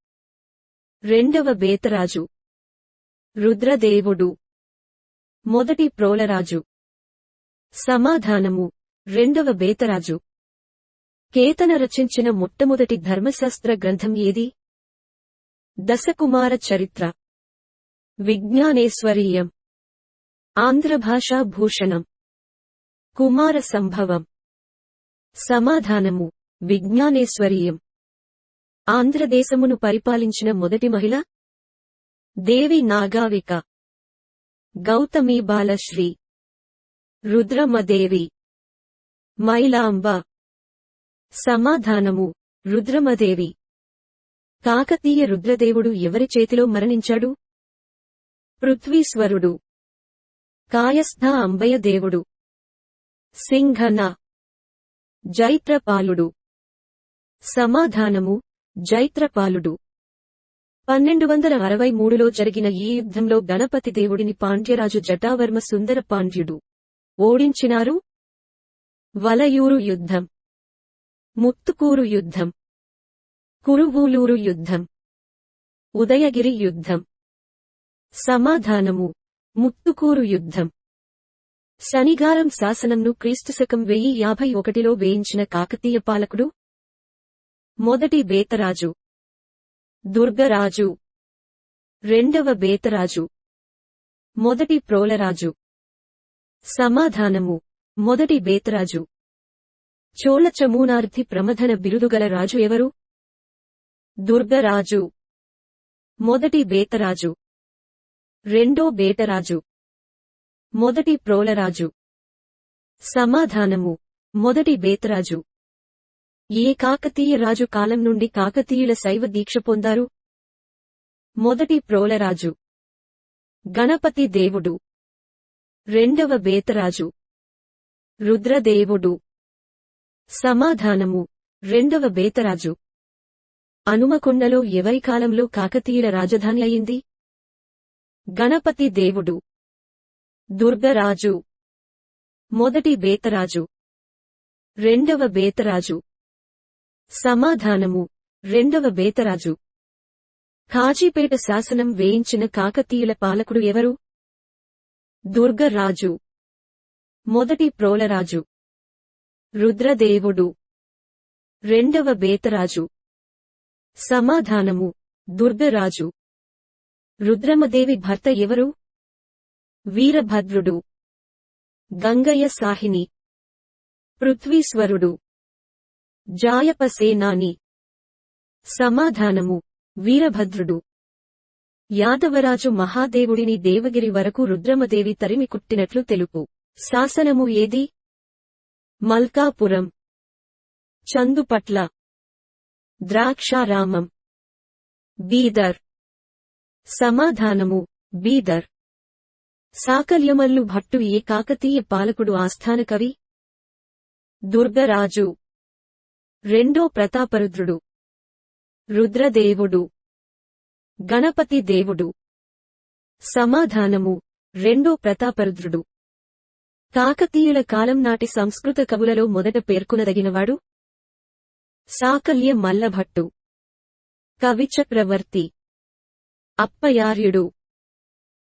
రెండవ బేతరాజు, రుద్రదేవుడు. మొదటి ప్రోలరాజు. సమాధానము రెండవ బేతరాజు. కేతన రచించిన మొట్టమొదటి ధర్మశాస్త్ర గ్రంథం ఏది? దశకుమార చరిత్ర, విజ్ఞానేశ్వరీయం, ఆంధ్రభాషా భూషణం, కుమార సంభవం. సమాధానము విజ్ఞానేశ్వరీయం. ఆంధ్రదేశమును పరిపాలించిన మొదటి మహిళ? దేవి నాగావిక, గౌతమి బాలశ్రీ, రుద్రమదేవి, మైలాంబ. సమాధానము: రుద్రమదేవి. కాకతీయ రుద్రదేవుడు ఎవరి చేతిలో మరణించాడు? పృథ్వీశ్వరుడు. కాయస్థ అంబయ దేవుడు. సింఘన. జైత్రపాలుడు. సమాధానము: జైత్రపాలుడు. 1263లో జరిగిన ఈ యుద్ధంలో గణపతి దేవుడిని పాండ్యరాజు జటావర్మ సుందర పాండ్యుడు ఓడించినారు. వలయూరు యుద్ధం, ముత్తుకూరు యుద్ధం, కురువూలూరు యుద్ధం, ఉదయగిరి యుద్ధం. సమాధానము: ముత్తుకూరు యుద్ధం. శనిగారం శాసనంను క్రీస్తుశకం 1051లో వేయించిన కాకతీయ పాలకుడు? మొదటి బేతరాజు. దుర్గరాజు. రెండవ బేతరాజు. మొదటి ప్రోలరాజు. సమాధానము: మొదటి బేతరాజు. చోళ చమూనార్థి ప్రమథన బిరుదుగల రాజు ఎవరు? దుర్గరాజు. మొదటి బేతరాజు. రెండో బేటరాజు. మొదటి ప్రోలరాజు. సమాధానము: మొదటి బేతరాజు. ఏ కాకతీయ రాజు కాలం నుండి కాకతీయుల శైవ దీక్ష పొందారు? మొదటి ప్రోలరాజు. గణపతి దేవుడు. రెండవ బేతరాజు. రుద్రదేవుడు. సమాధానము: రెండవ బేతరాజు. హనుమకొండలో ఎవరి కాలంలో కాకతీయుల రాజధాని అయింది? గణపతి దేవుడు. దుర్గరాజు. మొదటి బేతరాజు. రెండవ బేతరాజు. సమాధానము: రెండవ బేతరాజు. కాజీపేట శాసనం వేయించిన కాకతీయుల పాలకుడు ఎవరు? దుర్గరాజు. మొదటి ప్రోలరాజు. రుద్రదేవుడు. రెండవ బేతరాజు. సమాధానము: దుర్గరాజు. రుద్రమదేవి భర్త ఎవరు? వీరభద్రుడు. గంగయ్య సాహిని. పృథ్వీశ్వరుడు. జాయప సేనాని. సమాధానము: వీరభద్రుడు. యాదవరాజు మహాదేవుడిని దేవగిరి వరకు రుద్రమదేవి తరిమి కుట్టినట్లు తెలుపు శాసనము ఏది? మల్కాపురం. చందుపట్ల. ద్రాక్షారామం. బీదర్. సమాధానము: బీదర్. సాకల్యమల్లు భట్టు ఏ కాకతీయ పాలకుడు ఆస్థాన కవి? దుర్గరాజు. రెండో ప్రతాపరుద్రుడు. రుద్రదేవుడు. గణపతి దేవుడు. సమాధానము: రెండో ప్రతాపరుద్రుడు. కాకతీయుల కాలం నాటి సంస్కృత కవులలో మొదట పేర్కొనదగినవాడు? సాకల్య మల్లభట్టు. కవిచక్రవర్తి. అప్పయార్యుడు.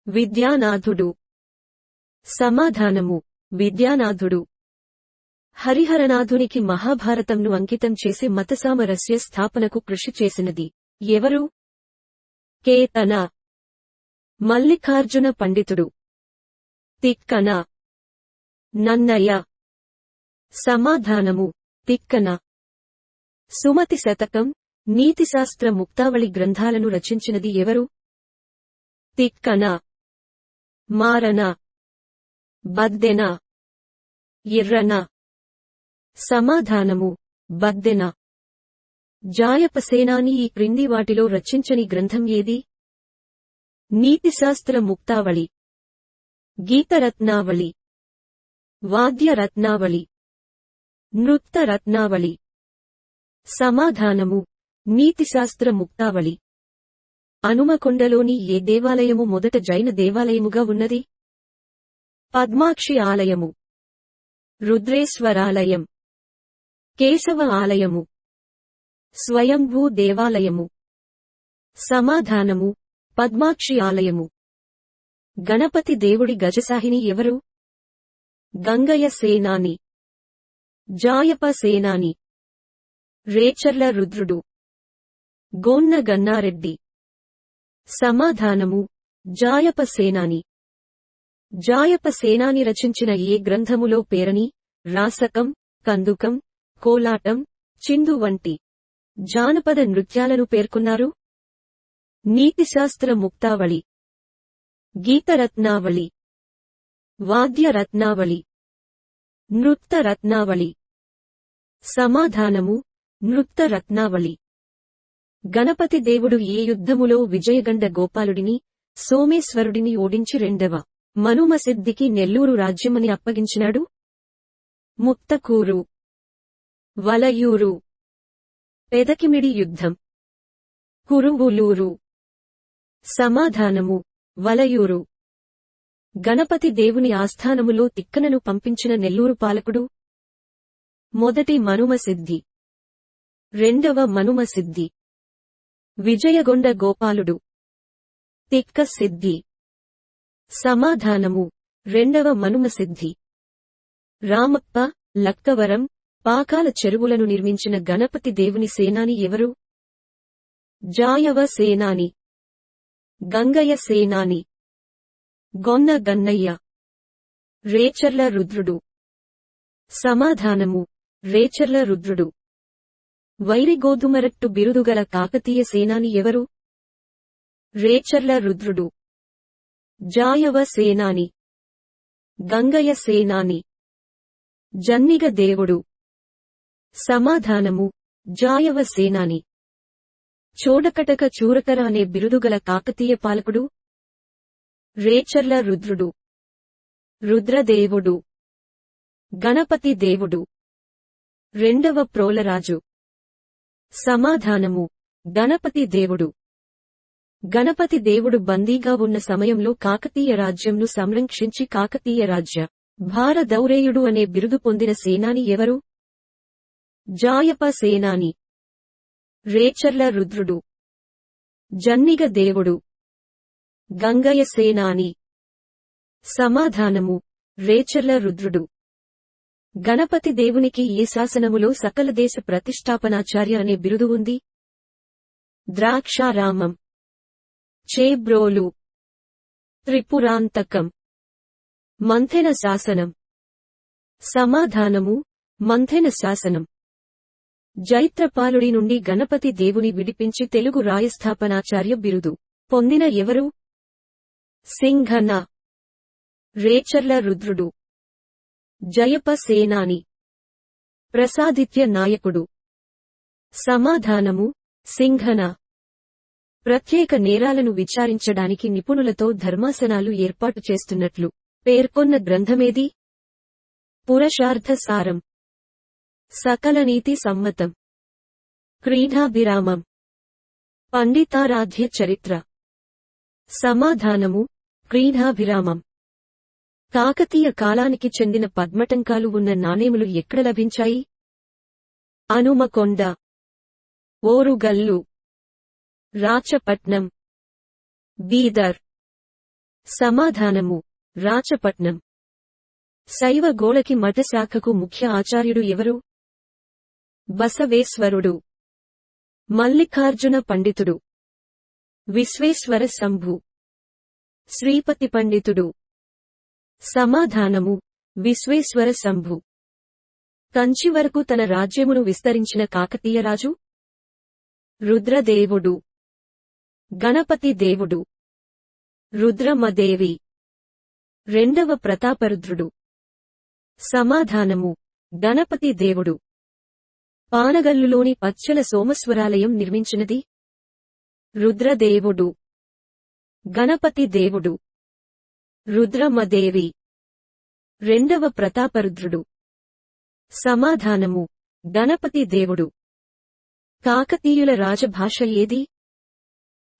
విద్యానాథుడు. సమాధానము: విద్యానాథుడు. హరిహరనాథునికి మహాభారతంను అంకితం చేసి మతసామరస్య స్థాపనకు కృషి చేసినది ఎవరు? కేతన. మల్లికార్జున పండితుడు. తిక్కన. నన్నయ. సమాధానము: తిక్కన. సుమతి శతకం, నీతిశాస్త్ర ముక్తావళి గ్రంథాలను రచించినది ఎవరు? తిక్కన. మారన. బద్దెన. ఇర్రన. సమాధానము: బద్దెన. జాయపసేనాని ఈ క్రింది వాటిలో రచించని గ్రంథం ఏది? నీతిశాస్త్ర ముక్తావళి, గీతరత్నావళి, వాద్యరత్నావళి, నృత్తరత్నావళి. సమాధానము: నీతిశాస్త్ర ముక్తావళి. హనుమకొండలోని ఏ దేవాలయము మొదట జైన దేవాలయముగా ఉన్నది? పద్మాక్షి ఆలయము, రుద్రేశ్వరాలయం, కేశవ ఆలయము, స్వయంభూ దేవాలయము. సమాధానము: పద్మాక్షి ఆలయము. గణపతి దేవుడి గజసాహిని ఎవరు? గంగయ్య సేనాని. జాయప సేనాని. రేచర్ల రుద్రుడు. గోన్న గన్నారెడ్డి. సమాధానము: జాయప సేనాని. జాయప సేనాని రచించిన ఏ గ్రంథములో పేరని, రాసకం, కందుకం, కోలాటం, చిందు వంటి జానపద నృత్యాలను పేర్కొన్నారు? నీతిశాస్త్ర ముక్తావళి, గీతరత్నావళి, వాద్యరత్నావళి, నృత్తరత్నావళి. సమాధానము నృత్తరత్నావళి. గణపతి దేవుడు ఏ యుద్ధములో విజయగండ గోపాలుడిని, సోమేశ్వరుడిని ఓడించి రెండవ మనుమసిద్ధికి నెల్లూరు రాజ్యమని అప్పగించినాడు? ముత్తకూరు, వలయూరు, పెదకిమిడి యుద్ధం, కురువూలూరు. సమాధానము వలయూరు. గణపతి దేవుని ఆస్థానములో తిక్కనను పంపించిన నెల్లూరు పాలకుడు? మొదటి మనుమసిద్ధి, రెండవ మనుమసిద్ధి. విజయగొండ గోపాలుడు, తిక్క సిద్ధి. సమాధానము రెండవ మనుమసిద్ధి. రామప్ప, లక్కవరం, పాకాల చెరువులను నిర్మించిన గణపతి దేవుని సేనాని ఎవరు? జాయవ సేనాని, గంగయ్య సేనాని, గొన్న గన్నయ్య, రేచర్ల రుద్రుడు. సమాధానము రేచర్ల రుద్రుడు. వైరిగోధుమరట్టు బిరుదుగల కాకతీయ సేనాని ఎవరు? రేచర్ల రుద్రుడు. జాయవ సేనాని, గంగయ్య సేనాని, జన్నిగ దేవుడు. సమాధానము జాయవ సేనాని. చోడకటక చూరకర అనే బిరుదుగల కాకతీయ పాలకుడు? రేచర్ల రుద్రుడు. రుద్రదేవుడు. గణపతి దేవుడు. రెండవ ప్రోలరాజు. సమాధానము గణపతి దేవుడు. గణపతి దేవుడు బందీగా ఉన్న సమయంలో కాకతీయ రాజ్యంను సంరక్షించి కాకతీయ రాజ్య భార దౌరేయుడు అనే బిరుదు పొందిన సేనాని ఎవరు? జాయప సేనాని. రేచర్ల రుద్రుడు. జన్నిగ దేవుడు. గంగయ్య సేనాని. సమాధానము రేచర్ల రుద్రుడు. గణపతి దేవునికి ఏ శాసనములో సకల దేశ ప్రతిష్టాపనాచార్య అనే బిరుదు ఉంది? ద్రాక్షారామం, చేబ్రోలు, త్రిపురాంతకం, మంథెన శాసనం. సమాధానము మంథెన శాసనం. జైత్రపాలుడి నుండి గణపతి దేవుని విడిపించి తెలుగు రాయస్థాపనాచార్య బిరుదు పొందిన ఎవరు? సింఘన. రేచర్ల రుద్రుడు. జయప సేనాని. ప్రసాదిత్య నాయకుడు. సమాధానము సింఘన. ప్రత్యేక నేరాలను విచారించడానికి నిపుణులతో ధర్మాసనాలు ఏర్పాటు చేస్తున్నట్లు పేర్కొన్న గ్రంథమేది? పురుషార్థ సారం. సకల నీతి సమ్మతం. క్రీడాభిరామం. పండితారాధ్య చరిత్ర. సమాధానము క్రీడాభిరామం. కాకతీయ కాలానికి చెందిన పద్మటంకాలు ఉన్న నాణేములు ఎక్కడ లభించాయి? అనుమకొండ, ఓరుగల్లు, రాచపట్నం, బీదర్. సమాధానము రాచపట్నం. శైవ గోళకి మఠ శాఖకు ముఖ్య ఆచార్యుడు ఎవరు? బసవేశ్వరుడు. మల్లికార్జున పండితుడు. విశ్వేశ్వర శంభు. శ్రీపతి పండితుడు. సమాధానము విశ్వేశ్వర శంభు. కంచి వరకు తన రాజ్యమును విస్తరించిన కాకతీయ రాజు? రుద్రదేవుడు. గణపతి దేవుడు. రుద్రమదేవి. రెండవ ప్రతాపరుద్రుడు. సమాధానము గణపతి దేవుడు. పానగల్లులోని పచ్చల సోమస్వరాలయం నిర్మించినది? రుద్రదేవుడు. గణపతి దేవుడు. రుద్రమదేవి. రెండవ ప్రతాపరుద్రుడు. సమాధానము గణపతి దేవుడు. కాకతీయుల రాజభాష ఏది?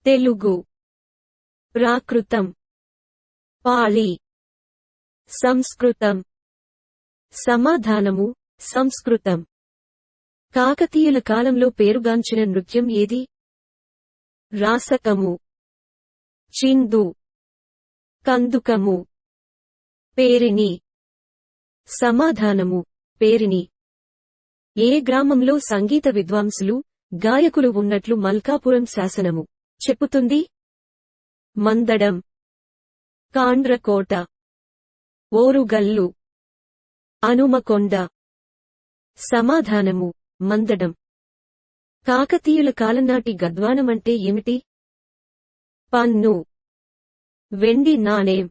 తెలుగు. ప్రాకృతం, పాళీ, సంస్కృతం. సమాధానము సంస్కృతం. కాకతీయుల కాలంలో పేరుగాంచిన నృత్యం ఏది? రాసకము, చిందు, కందుకము, పేరిణి. సమాధానము పేరిణి. ఏ గ్రామంలో సంగీత విద్వాంసులు, గాయకులు ఉన్నట్లు మల్కాపురం శాసనము చెప్పుతుంది? మందడం, కాండ్రకోట, ఓరుగల్లు, అనుమకొండ. సమాధానము మందడం. కాకతీయుల కాలంనాటి గద్వానమంటే ఏమిటి? పన్ను, వెండి నాణేం,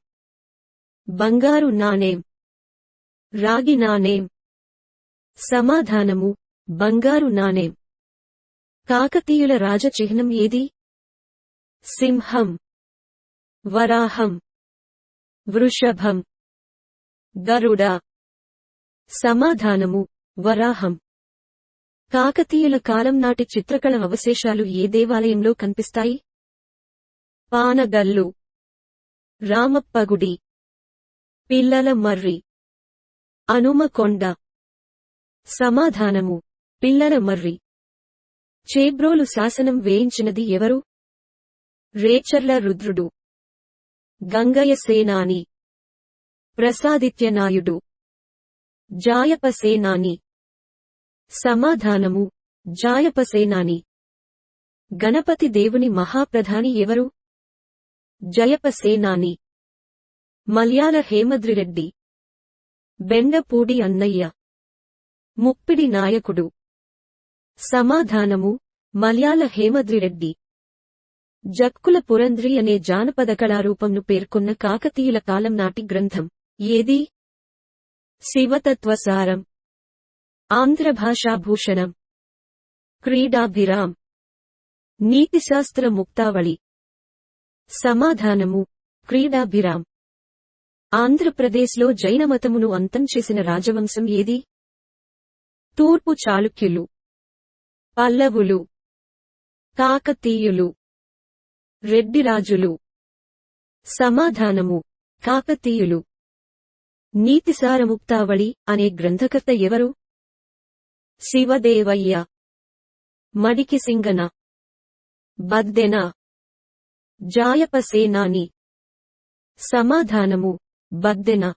బంగారు నాణేం, రాగి నాణేం. సమాధానము బంగారు నాణేం. కాకతీయుల రాజచిహ్నం ఏది? సింహం, వరాహం, వృషభం, గరుడ. సమాధానము వరాహం. కాకతీయుల కాలం నాటి చిత్రకళ అవశేషాలు ఏ దేవాలయంలో కనిపిస్తాయి? పానగల్లు, రామప్పగుడి, పిల్లల మర్రి, హనుమకొండ. సమాధానము పిల్లల మర్రి. చేబ్రోలు శాసనం వేయించినది ఎవరు? రేచర్ల రుద్రుడు, గంగయ్య సేనాని, ప్రసాదిత్య నాయుడు, జాయప సేనాని. సమాధానము జాయప సేనాని. గణపతి దేవుని మహాప్రధాని ఎవరు? జయప సేనాని. మల్యాల హేమద్రిరెడ్డి, బెండపూడి అన్నయ్య, ముప్పిడి నాయకుడు. సమాధానము మల్యాల హేమద్రిరెడ్డి. జక్కుల పురంధ్రి అనే జానపద కళారూపంను పేర్కొన్న కాకతీయుల కాలం నాటి గ్రంథం ఏది? శివతత్వసారం, ఆంధ్రభాషాభూషణం, క్రీడాభిరామ్, నీతిశాస్త్ర ముక్తావళి. సమాధానము క్రీడాభిరామ్. ఆంధ్రప్రదేశ్లో జైనమతమును అంతం చేసిన రాజవంశం ఏది? తూర్పు చాళుక్యులు, పల్లవులు, కాకతీయులు, రెడ్డిరాజులు. సమాధానము కాకతీయులు. నీతిసారముక్తావళి అనే గ్రంథకర్త ఎవరు? శివదేవయ్య, మడికి సింగన, బద్దెన, జాయప సేనాని. సమాధానము బద్దెన.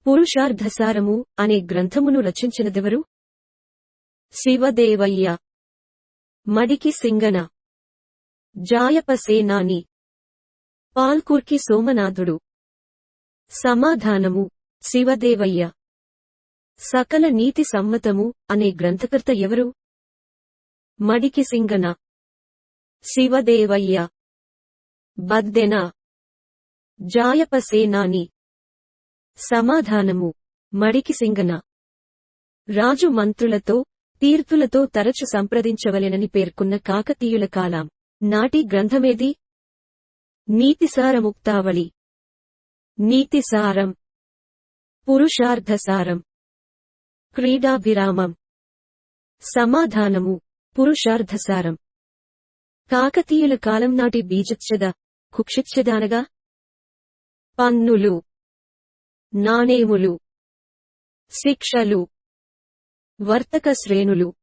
పురుషార్థసారము అనే గ్రంథమును రచించినదెవరు? శివదేవయ్య, మడికి సింగన, జాయప సేనాని, పాల్కుర్కి సోమనాథుడు. సమాధానము శివదేవయ్య. సకల నీతి సమ్మతము అనే గ్రంథకర్త ఎవరు? మడికి సింగన, శివదేవయ్య, బద్దెన, జాయప సేనాని. సమాధానము మడికి సింగన. రాజు మంత్రులతో తీర్థులతో తరచు సంప్రదించవలెనని పేర్కొన్న కాకతీయుల కాలం నాటి గ్రంథమేది? నీతిసారముక్తావళి. నీతిసారం, పురుషార్థసారం, క్రీడాభిరామం. సమాధానము పురుషార్థసారం. కాకతీయుల కాలం నాటి బీజచ్ఛద, కుక్షిచ్ఛద అనగా? పన్నులు, నాణేములు, శిక్షలు, వర్తక శ్రేణులు.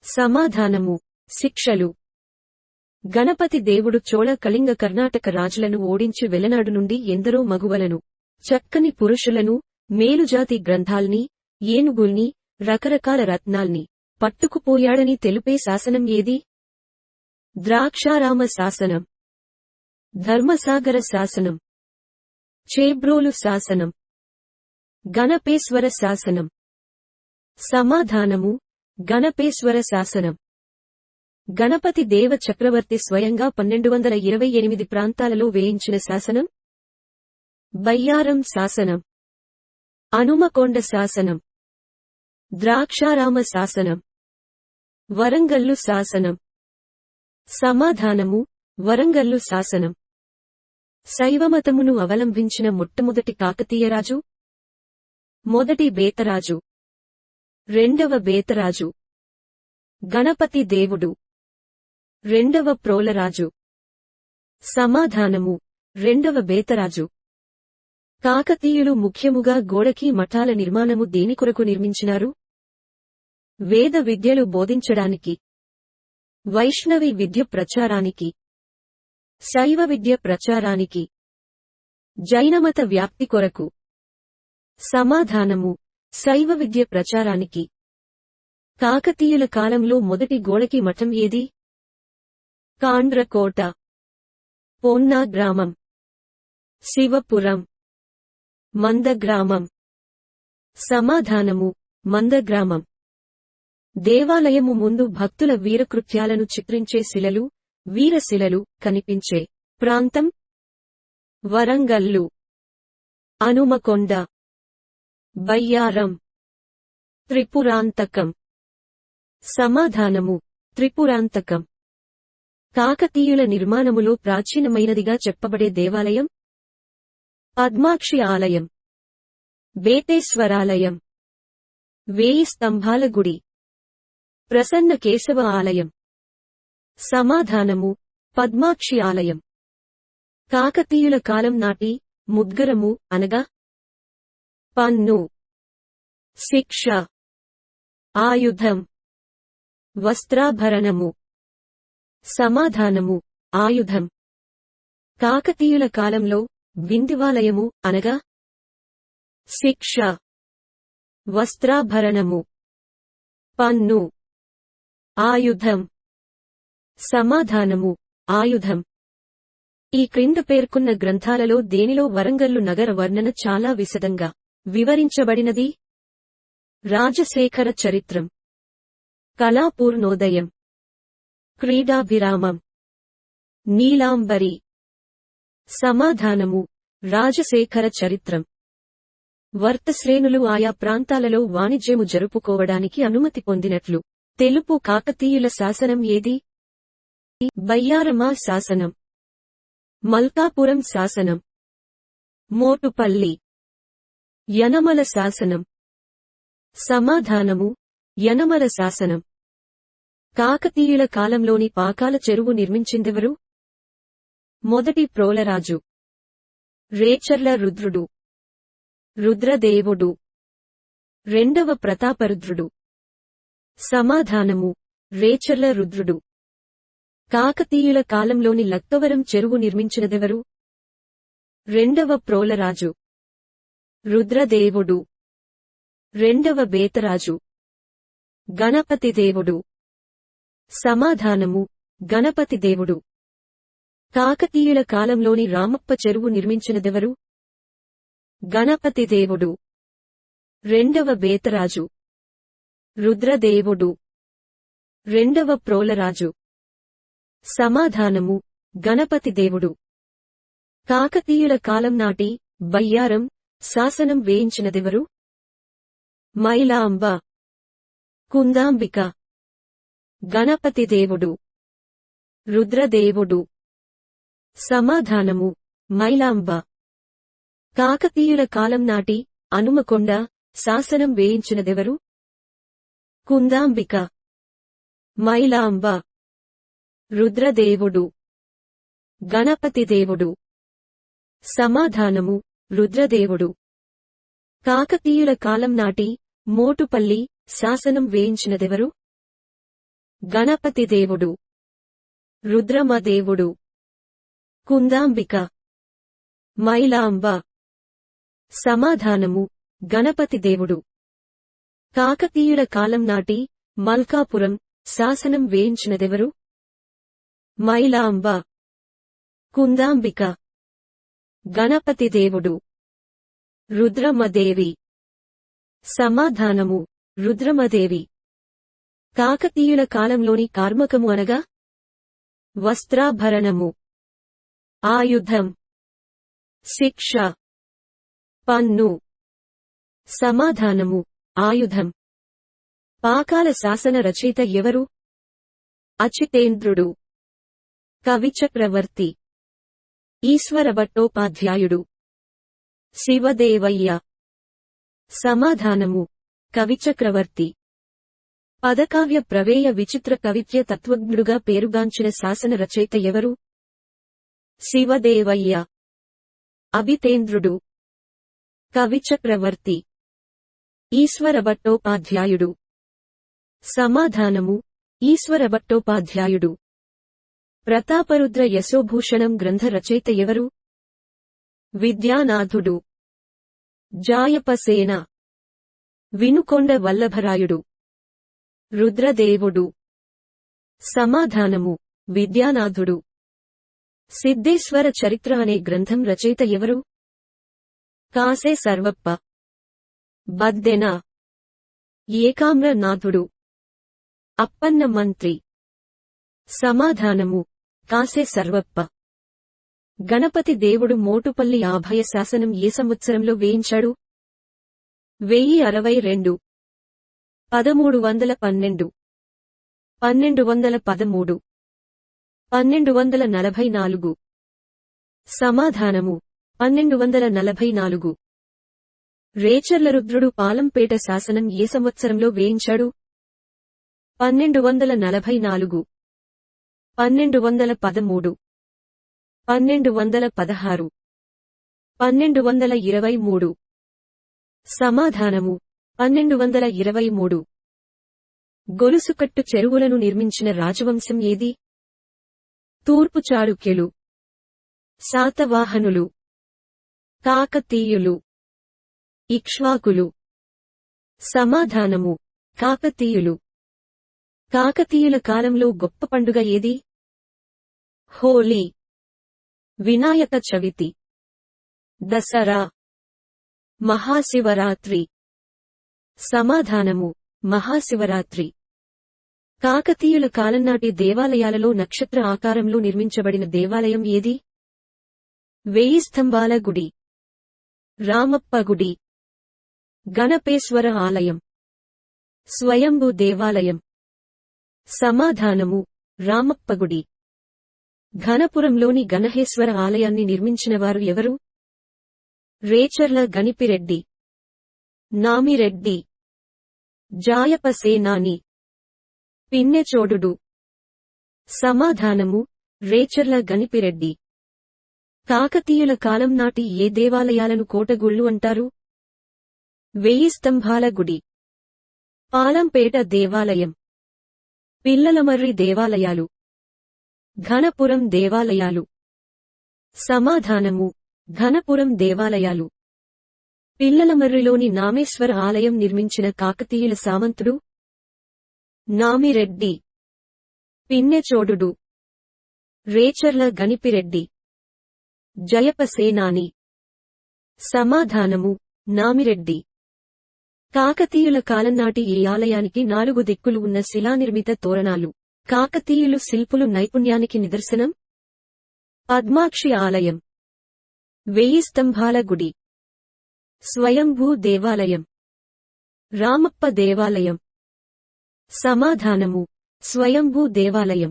సమాధానము శిక్షలు. గణపతి దేవుడు చోళ కళింగ కర్ణాటక రాజులను ఓడించి వెలనాడు నుండి ఎందరో మగువలను, చక్కని పురుషులను, మేలుజాతి గ్రంథాల్ని, ఏనుగుల్ని, రకరకాల రత్నాల్ని పట్టుకుపోయాడని తెలిపే శాసనం ఏది? ద్రాక్షారామ శాసనం, ధర్మసాగర శాసనం, చేబ్రోలు శాసనం, గణపేశ్వర శాసనం. సమాధానము గణపేశ్వర శాసనం. గణపతి దేవ చక్రవర్తి స్వయంగా 1228 ప్రాంతాలలో వేయించిన శాసనం? బయ్యారం శాసనం, హనుమకొండ శాసనం, ద్రాక్షారామ శాసనం, వరంగల్లు శాసనం. సమాధానము వరంగల్లు శాసనం. శైవమతమును అవలంబించిన మొట్టమొదటి కాకతీయరాజు? మొదటి బేతరాజు, రెండవ బేతరాజు, గణపతి దేవుడు, రెండవ ప్రోలరాజు. సమాధానము రెండవ బేతరాజు. కాకతీయులు ముఖ్యముగా గోడకి మఠాల నిర్మాణము దేని కొరకు నిర్మించినారు? వేద విద్యలు బోధించడానికి, వైష్ణవి విద్య ప్రచారానికి, శైవ విద్య ప్రచారానికి, జైనమత వ్యాప్తి కొరకు. సమాధానము శైవ విద్య ప్రచారానికి. కాకతీయుల కాలంలో మొదటి గోడకి మఠం ఏది? కాండ్రకోట, పోన్నా గ్రామం, శివపురం, మందగ్రామం. సమాధానము మందగ్రామం. దేవాలయము ముందు భక్తుల వీరకృత్యాలను చిత్రించే శిలలు, వీరశిలలు కనిపించే ప్రాంతం వరంగల్లు. హనుమకొండ, బయ్యారం, త్రిపురాంతకం. సమాధానము త్రిపురాంతకం. కాకతీయుల నిర్మాణములో ప్రాచీనమైనదిగా చెప్పబడే దేవాలయం పద్మాక్షి ఆలయం, బేతేశ్వరాలయం, వేయి స్తంభాల గుడి, ప్రసన్న కేశవ ఆలయం. సమాధానము పద్మాక్షి ఆలయం. కాకతీయుల కాలం నాటి ముద్గరము అనగా పన్ను, శిక్ష, ఆయుధం, వస్త్రాభరణము. సమాధానము ఆయుధం. కాకతీయుల కాలంలో బిందివాలయము అనగా శిక్ష, వస్త్రాభరణము, పన్ను, ఆయుధం. సమాధానము ఆయుధం. ఈ క్రింద పేర్కొన్న గ్రంథాలలో దేనిలో వరంగల్లు నగర వర్ణన చాలా విశదంగా వివరించబడినది? రాజశేఖర చరిత్రం, కళాపూర్ణోదయం, క్రీడాభిరామం, నీలాంబరి. సమాధానము రాజశేఖర చరిత్రం. వర్తశ్రేణులు ఆయా ప్రాంతాలలో వాణిజ్యము జరుపుకోవడానికి అనుమతి పొందినట్లు తెలుపు కాకతీయుల శాసనం ఏది? బయ్యారమా శాసనం, మల్కాపురం శాసనం, మోటుపల్లి, యనమల శాసనం. సమాధానము యనమల శాసనం. కాకతీయుల కాలంలోని పాకాల చెరువు నిర్మించిందెవరు? మొదటి ప్రోలరాజు, రేచర్ల రుద్రుడు, రుద్రదేవుడు, రెండవ ప్రతాపరుద్రుడు. సమాధానము రేచర్ల రుద్రుడు. కాకతీయుల కాలంలోని లక్కవరం చెరువు నిర్మించినదెవరు? రెండవ ప్రోలరాజు, రుద్రదేవుడు, రెండవ బేతరాజు, గణపతిదేవుడు. సమాధానము గణపతిదేవుడు. కాకతీయుల కాలంలోని రామప్ప చెరువు నిర్మించినదెవరు? గణపతిదేవుడు, రెండవ బేతరాజు, రుద్రదేవుడు, రెండవ ప్రోలరాజు. సమాధానము గణపతిదేవుడు. కాకతీయుల కాలం నాటి బయ్యారం శాసనం వేయించినదెవరు? మైలాంబ, కుందాంబిక, గణపతిదేవుడు, రుద్రదేవుడు. సమాధానము మైలాంబ. కాకతీయుల కాలం నాటి హనుమకొండ శాసనం వేయించినదెవరు? కుందాంబిక, మైలాంబ, రుద్రదేవుడు, గణపతిదేవుడు. సమాధానము రుద్రదేవుడు. కాకతీయుల కాలం నాటి మోటుపల్లి శాసనం వేయించినదెవరు? గణపతిదేవుడు, రుద్రమదేవుడు, కుందాంబిక, మైలాంబ. సమాధానము గణపతిదేవుడు. కాకతీయుల కాలం నాటి మల్కాపురం శాసనం వేయించినదెవరు? మైలాంబ, కుందాంబిక, గణపతిదేవుడు, రుద్రమదేవి. సమాధానము రుద్రమదేవి. కాకతీయుల కాలంలోని కార్మకము అనగా వస్త్రాభరణము, ఆయుధం, శిక్ష, పన్ను. సమాధానము ఆయుధం. పాకాల శాసన రచయిత ఎవరు? అచ్యుతేంద్రుడు, కవిచక్రవర్తి, ఈశ్వరభట్టోపాధ్యాయుడు, శివదేవయ్య. సమాధానము కవిచక్రవర్తి. పదకావ్య ప్రవేయ విచిత్ర కవిత్య తత్వజ్ఞుడుగా పేరుగాంచిన శాసన రచయిత ఎవరు? శివదేవయ్య, అభితేంద్రుడు, కవిచక్రవర్తి, ఈశ్వరభట్టోపాధ్యాయుడు. సమాధానము ఈశ్వరభట్టోపాధ్యాయుడు. ప్రతాపరుద్ర యశోభూషణం గ్రంథ రచయిత ఎవరు? విద్యానాథుడు, జాయపసేన, వినుకొండ వల్లభరాయుడు, రుద్రదేవుడు. సమాధానము విద్యానాథుడు. సిద్ధేశ్వర చరిత్ర అనే గ్రంథం రచయిత ఎవరు? కాసే సర్వప్ప, బద్దెన, ఏకామ్రనాథుడు, అప్పన్న మంత్రి. సమాధానము కాసే సర్వప్ప. గణపతి దేవుడు మోటుపల్లి ఆభయ శాసనం ఏ సంవత్సరంలో వేయించాడు? 1062, 1312, 1213, 1244. సమాధానము 1244. రేచర్ల రుద్రుడు పాలంపేట శాసనం ఏ సంవత్సరంలో వేయించాడు? 1244, 1213, 1216, 1223. సమాధానము 1223. గొలుసుకట్టు చెరువులను నిర్మించిన రాజవంశం ఏది? తూర్పు చాళుక్యులు, శాతవాహనులు, కాకతీయులు, ఇక్ష్వాకులు. సమాధానము కాకతీయులు. కాకతీయుల కాలంలో గొప్ప పండుగ ఏది? హోలీ, వినాయక చవితి, దసరా, మహాశివరాత్రి. సమాధానము మహాశివరాత్రి. కాకతీయుల కాలంనాటి దేవాలయాలలో నక్షత్ర ఆకారంలో నిర్మించబడిన దేవాలయం ఏది? 1000 స్తంభాల గుడి, రామప్ప గుడి, గణపేశ్వర ఆలయం, స్వయంభూ దేవాలయం. సమాధానము రామప్ప గుడి. ఘనపురంలోని గణహేశ్వర ఆలయాన్ని నిర్మించినవారు ఎవరు? రేచర్ల గణిపిరెడ్డి, నామిరెడ్డి, జాయప సేనాని, పిన్నెచోడుడు. సమాధానము రేచర్ల గణిపిరెడ్డి. కాకతీయుల కాలం నాటి ఏ దేవాలయాలను కోటగుళ్ళు అంటారు? 1000 స్తంభాల గుడి, పాలంపేట దేవాలయం, పిల్లలమర్రి దేవాలయాలు, ఘనపురం దేవాలయాలు. సమాధానము ఘనపురం దేవాలయాలు. పిల్లలమర్రిలోని నామేశ్వర ఆలయం నిర్మించిన కాకతీయుల సామంతుడు? నామిరెడ్డి, పిన్నెచోడుడు, రేచర్ల గణిపిరెడ్డి, జయప సేనాని. సమాధానము నామిరెడ్డి. కాకతీయుల కాలంనాటి ఈ ఆలయానికి 4 దిక్కులు ఉన్న శిలానిర్మిత తోరణాలు. కాకతీయులు శిల్పులు నైపుణ్యానికి నిదర్శనం? పద్మాక్షి ఆలయం, 1000 స్తంభాల గుడి, స్వయంభూ దేవాలయం, రామప్ప దేవాలయం. సమాధానము స్వయంభూ దేవాలయం.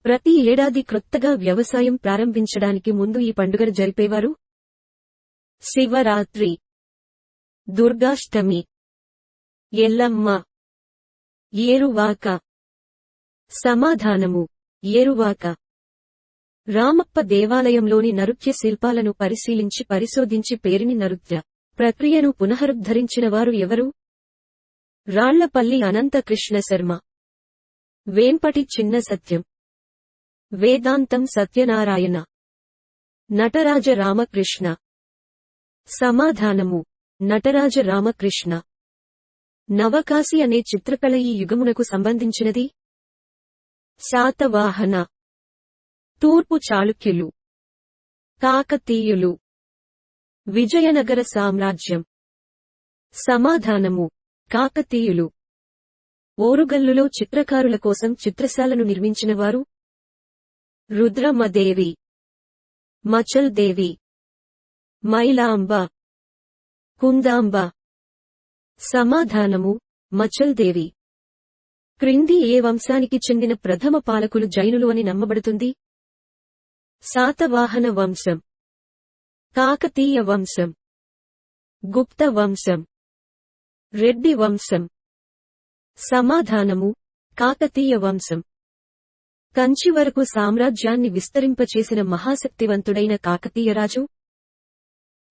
ప్రతి ఏడాది క్రొత్తగా వ్యవసాయం ప్రారంభించడానికి ముందు ఈ పండుగను జరిపేవారు? శివరాత్రి, దుర్గాష్టమి, ఎల్లమ్మ, ఏరువాక. సమాధానము ఏరువాక. రామప్ప దేవాలయంలోని నృత్య శిల్పాలను పరిశోధించి పేరిని నృత్య ప్రక్రియను పునరుద్ధరించినవారు ఎవరు? రాళ్లపల్లి అనంత కృష్ణ శర్మ, వేంపటి చిన్న సత్యం, వేదాంతం సత్యనారాయణ, నటరాజ రామకృష్ణ. సమాధానము నటరాజ రామకృష్ణ. నవకాశి అనే చిత్రకళ ఈ యుగమునకు సంబంధించినది? శాతవాహన, తూర్పు చాళుక్యులు, కాకతీయులు, విజయనగర సామ్రాజ్యం. సమాధానము కాకతీయులు. ఓరుగల్లులో చిత్రకారుల కోసం చిత్రశాలను నిర్మించినవారు? రుద్రమదేవి, మచల్ దేవి, మైలాంబ, కుందాంబ. సమాధానము మచల్ దేవి. క్రింది ఏ వంశానికి చెందిన ప్రథమ పాలకులు జైనులు అని నమ్మబడుతుంది? శాతవాహన వంశం, కాకతీయ వంశం, గుప్త వంశం, రెడ్డి వంశం. సమాధానము కాకతీయ వంశం. కంచి వరకు సామ్రాజ్యాన్ని విస్తరింపచేసిన మహాశక్తివంతుడైన కాకతీయరాజు?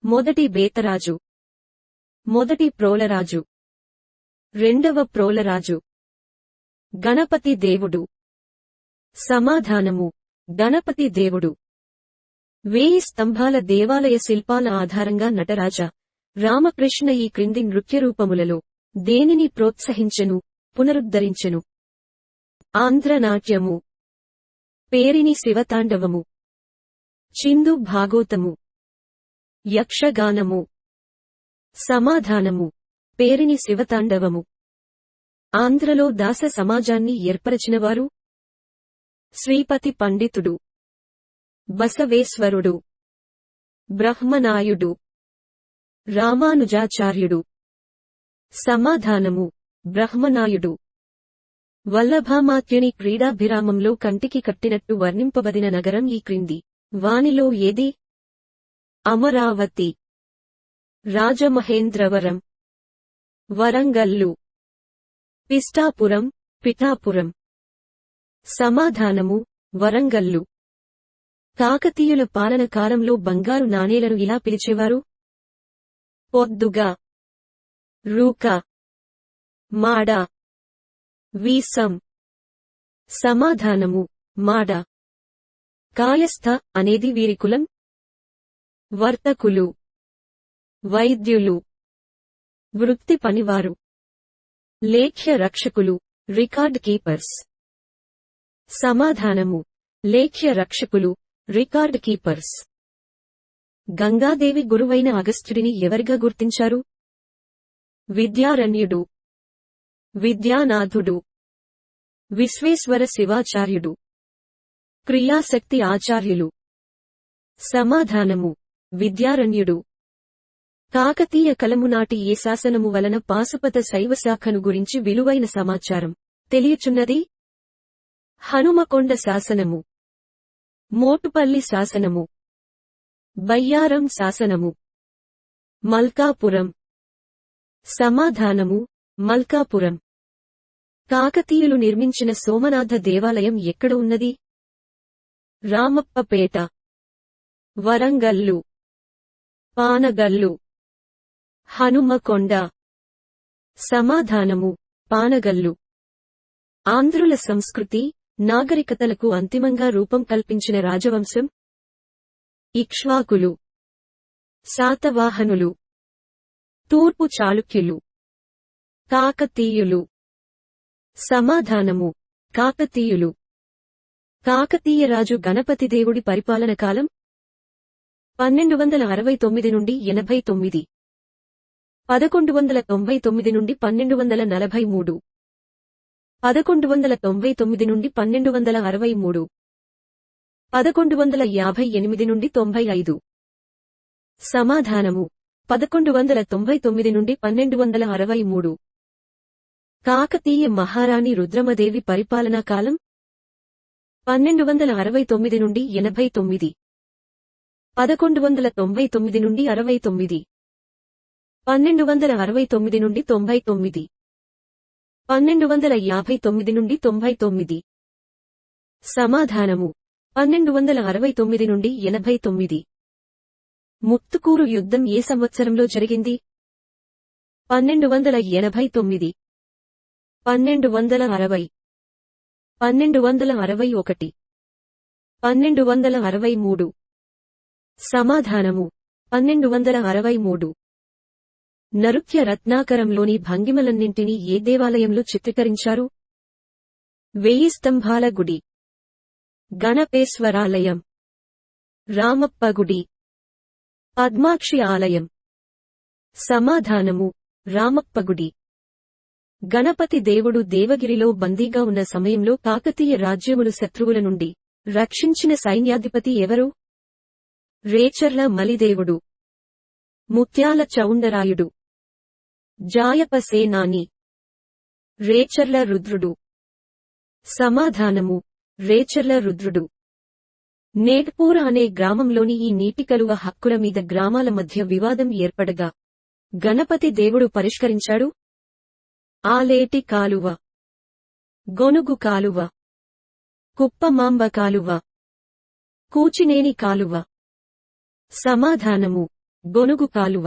మొదటి బేతరాజు, మొదటి ప్రోలరాజు, రెండవ ప్రోలరాజు. గణపతి దేవుడు. సమాధానము గణపతి దేవుడు. 1000 స్తంభాల దేవాలయ శిల్పాల ఆధారంగా నటరాజ రామకృష్ణ ఈ క్రింది నృత్యరూపములలో దేనిని ప్రోత్సహించెను, పునరుద్ధరించెను? ఆంధ్రనాట్యము, పేరిని శివతాండవము, చిందు భాగోతము, యక్షగానము. సమాధానము పేరిని శివతాండవము. ఆంధ్రలో దాస సమాజాన్ని ఏర్పరచినవారు? శ్రీపతి పండితుడు, బసవేశ్వరుడు, బ్రహ్మనాయుడు, రామానుజాచార్యుడు. సమాధానము: బ్రహ్మనాయుడు. వల్లభామాత్యుని క్రీడాభిరామంలో కంటికి కట్టినట్టు వర్ణింపబడిన నగరం ఈ క్రింది వానిలో ఏది? అమరావతి, రాజమహేంద్రవరం, వరంగల్లు, పిఠాపురం, పిఠాపురం. సమాధానము: వరంగల్లు. కాకతీయుల పాలన కాలంలో బంగారు నాణేలను ఇలా పిలిచేవారు: పొద్దుగ, రూక, మాడ, వీసం. సమాధానము: మాడ. కాయస్థ అనేది వీరి కులం. వర్తకులు, వైద్యులు, వృత్తి పనివారు, లేఖ్య రక్షకులు, రికార్డ్ కీపర్స్. సమాధానము: లేఖ్య రక్షకులు, రికార్డ్ కీపర్స్. గంగాదేవి గురువైన అగస్త్యుడిని ఎవరిగా గుర్తించారు? విద్యారణ్యుడు, విద్యానాథుడు, విశ్వేశ్వర శివాచార్యుడు, క్రియాశక్తి ఆచార్యులు. సమాధానము: విద్యారణ్యుడు. కాకతీయ కలము నాటి ఏ శాసనము వలన పాశుపత శైవశాఖను గురించి విలువైన సమాచారం తెలియచున్నది? హనుమకొండ శాసనము, మోటుపల్లి శాసనము, బయ్యారం శాసనము, మల్కాపురం. సమాధానము: మల్కాపురం. కాకతీయులు నిర్మించిన సోమనాథ దేవాలయం ఎక్కడ ఉన్నది? రామప్పపేట, వరంగల్లు, పానగల్లు, హనుమకొండ. సమాధానము: పానగల్లు. ఆంధ్రుల సంస్కృతి, నాగరికతలకు అంతిమంగా రూపం కల్పించిన రాజవంశం? ఇక్ష్వాకులు, శాతవాహనులు, తూర్పు చాళుక్యులు, కాకతీయులు. సమాధానము: కాకతీయులు. కాకతీయ రాజు గణపతిదేవుడి పరిపాలన కాలం 1269 నుండి 89, 1199 నుండి 1243, 1199 నుండి 1263, 1158 నుండి 95. సమాధానము: 1199 నుండి 1263. కాకతీయ మహారాణి రుద్రమదేవి పరిపాలనా కాలం 1269 నుండి 89, 1199 నుండి 69, 1269 నుండి 99, 1259 నుండి 99. సమాధానము: 1269 నుండి 89. ముత్తుకూరు యుద్ధం ఏ సంవత్సరంలో జరిగింది? 1289, 1260, 1261, 1263. సమాధానము: 1263. నరుక్య రత్నాకరంలోని భంగిమలన్నింటినీ ఏ దేవాలయంలో చిత్రీకరించారు? 1000 స్తంభాల గుడి, గణపేశ్వరాలయం, రామప్ప గుడి, పద్మాక్షి ఆలయం. సమాధానము: రామప్ప గుడి. గణపతి దేవుడు దేవగిరిలో బందీగా ఉన్న సమయంలో కాకతీయ రాజ్యములు శత్రువుల నుండి రక్షించిన సైన్యాధిపతి ఎవరు? రేచర్ల మలిదేవుడు, ముత్యాల చౌండరాయుడు, జాయప సేనాని, రేచర్ల రుద్రుడు. సమాధానము: రేచర్ల రుద్రుడు. నేట్పూర అనే గ్రామంలోని ఈ నీటి కలువ హక్కుల మీద గ్రామాల మధ్య వివాదం ఏర్పడగా గణపతి దేవుడు పరిష్కరించాడు. ఆలేటి కాలువ, గొనుగు కాలువ, కుప్పమాంబ కాలువ, కూచినేని కాలువ. సమాధానము: గొనుగు కాలువ.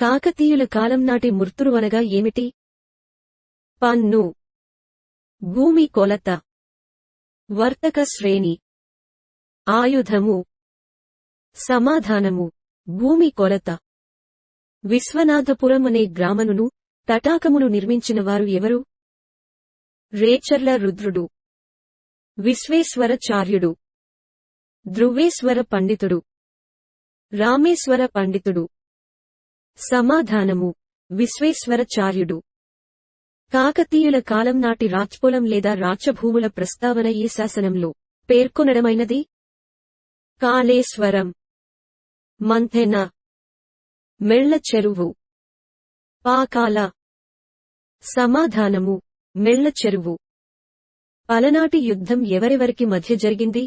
కాకతీయుల కాలం నాటి మృతురువనగా ఏమిటి? పన్ను, భూమి కొలత, వర్తక శ్రేణి, ఆయుధము. సమాధానము: భూమి కొలత. విశ్వనాథపురం అనే గ్రామమును, తటాకమును నిర్మించినవారు ఎవరు? రేచర్ల రుద్రుడు, విశ్వేశ్వరాచార్యుడు, ధ్రువేశ్వర పండితుడు, రామేశ్వర పండితుడు. సమాధానము: విశ్వేశ్వరాచార్యుడు. కాకతీయుల కాలం నాటి రాజ్పొలం లేదా రాచభూముల ప్రస్తావన ఈ శాసనంలో పేర్కొనడమైనది. కాళేశ్వరం, మంథెన, మెళ్ల చెరువు, పాకాల. సమాధానము: మెళ్ల చెరువు. పలనాటి యుద్ధం ఎవరెవరికి మధ్య జరిగింది?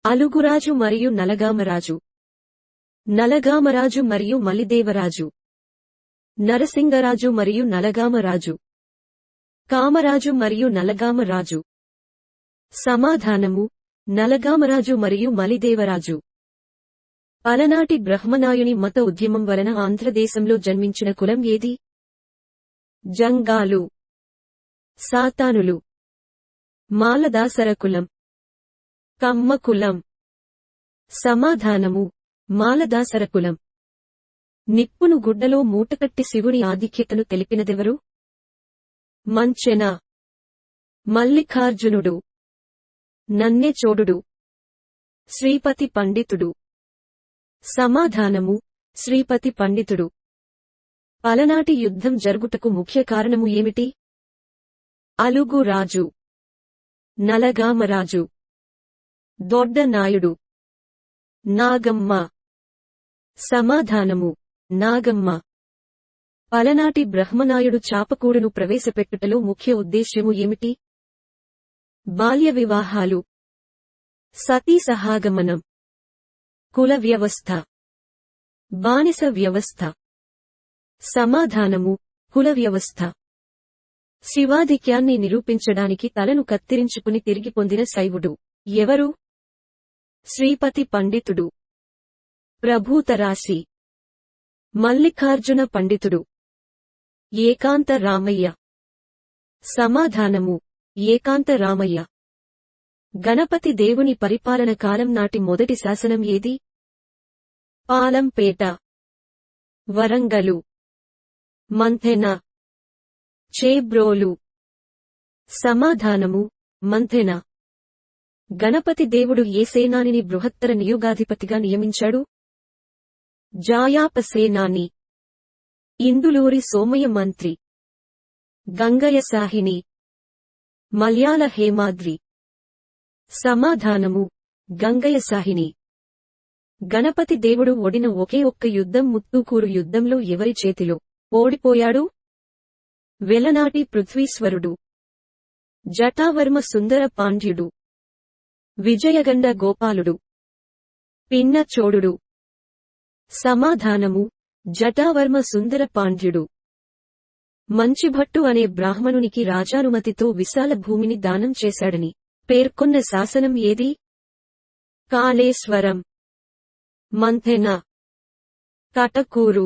అలుగురాజు మరియు నలగామరాజు, నలగామరాజు మరియు మలిదేవరాజు, నరసింగరాజు మరియు నలగామరాజు, కామరాజు మరియు నలగామరాజు. సమాధానము: నలగామరాజు మరియు మలిదేవరాజు. పలనాటి బ్రహ్మనాయుని మత ఉద్యమం వలన ఆంధ్రదేశంలో జన్మించిన కులం ఏది? జంగాలు, సాతానులు, మాలదాసర కులం, కమ్మ కులం. సమాధానము: మాలదాసర కులం. నిప్పును గుడ్డలో మూటకట్టి శివుని ఆధిక్యతను తెలిపినదెవరు? మంచెన, మల్లికార్జునుడు, నన్నెచోడుడు, శ్రీపతి పండితుడు. సమాధానము: శ్రీపతి పండితుడు. పలనాటి యుద్ధం జరుగుటకు ముఖ్య కారణము ఏమిటి? అలుగురాజు, నలగామరాజు, దొడ్డ నాయుడు, నాగమ్మ. సమాధానము: నాగమ్మ. పలనాటి బ్రహ్మనాయుడు చాపకూడును ప్రవేశపెట్టుటలో ముఖ్య ఉద్దేశ్యము ఏమిటి? బాల్య వివాహాలు, సతీ సహాగమనం, కుల వ్యవస్థ, బానిస వ్యవస్థ. సమాధానము: కుల వ్యవస్థ. శివాధిక్యాన్ని నిరూపించడానికి తలను కత్తిరించుకుని తిరిగి పొందిన శైవుడు ఎవరు? శ్రీపతి పండితుడు. ప్రభూతరాశి: మల్లికార్జున పండితుడు. ఏకాంత రామయ్య. సమాధానము: ఏకాంత రామయ్య. గణపతి దేవుని పరిపాలన కాలం నాటి మొదటి శాసనం ఏది? పాలంపేట, వరంగలు, మంథెన, చేబ్రోలు. సమాధానము: మంథెన. గణపతి దేవుడు ఏ సేనానిని బృహత్తర నియోగాధిపతిగా నియమించాడు? జాయాప సేనాని. ఇందులూరి సోమయ్య మంత్రి. గంగయ్య సాహిని, మల్యాల హేమాద్రి. సమాధానము: గంగయ్య సాహిని. గణపతి దేవుడు ఒడిన ఒకే ఒక్క యుద్ధం ముత్తూకూరు యుద్ధంలో ఎవరి చేతిలో ఓడిపోయాడు? వెలనాటి పృథ్వీశ్వరుడు. జటావర్మ సుందర పాండ్యుడు, విజయగండ గోపాలుడు, పిన్న చోడుడు. సమాధానము: జటావర్మ సుందర పాండ్యుడు. మంచిభట్టు అనే బ్రాహ్మణునికి రాజానుమతితో విశాల భూమిని దానం చేశాడని పేర్కొన్న శాసనం ఏది? కాళేశ్వరం, మంథెన, కటకూరు,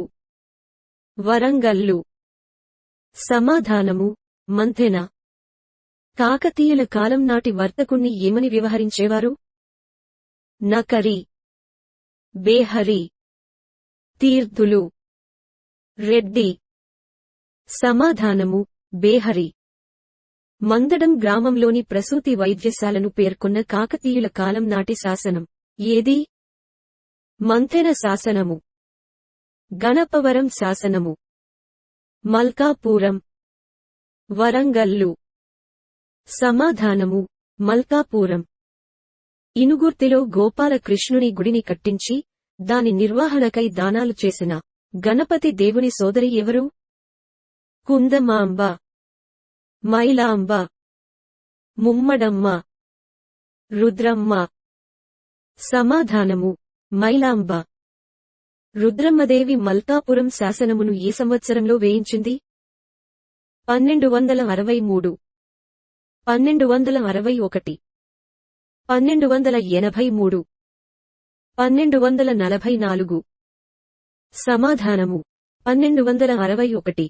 వరంగల్లు. సమాధానము: మంథెన. కాకతీయుల కాలం నాటి వర్తకుణ్ణి ఏమని వ్యవహరించేవారు? నకరి, బేహరి, తీర్థులు, రెడ్డి. సమాధానము: బేహరి. మందడం గ్రామంలోని ప్రసూతి వైద్యశాలను పేర్కొన్న కాకతీయుల కాలం నాటి శాసనం ఏది? మంథెన శాసనము. గణపవరం శాసనము. మల్కాపురం, వరంగల్లు. సమాధానము: మల్కాపురం. ఇనుగుర్తిలో గోపాలకృష్ణుని గుడిని కట్టించి దాని నిర్వహణకై దానాలు చేసిన గణపతి దేవుని సోదరి ఎవరు? కుందమాంబ, మైలాంబ, ముమ్మడమ్మ, రుద్రమ్మ. సమాధానము: మైలాంబ. రుద్రమ్మదేవి మల్కాపురం శాసనమును ఏ సంవత్సరంలో వేయించింది? 1263, 1261, 1283, 1244. సమాధానము: 1261.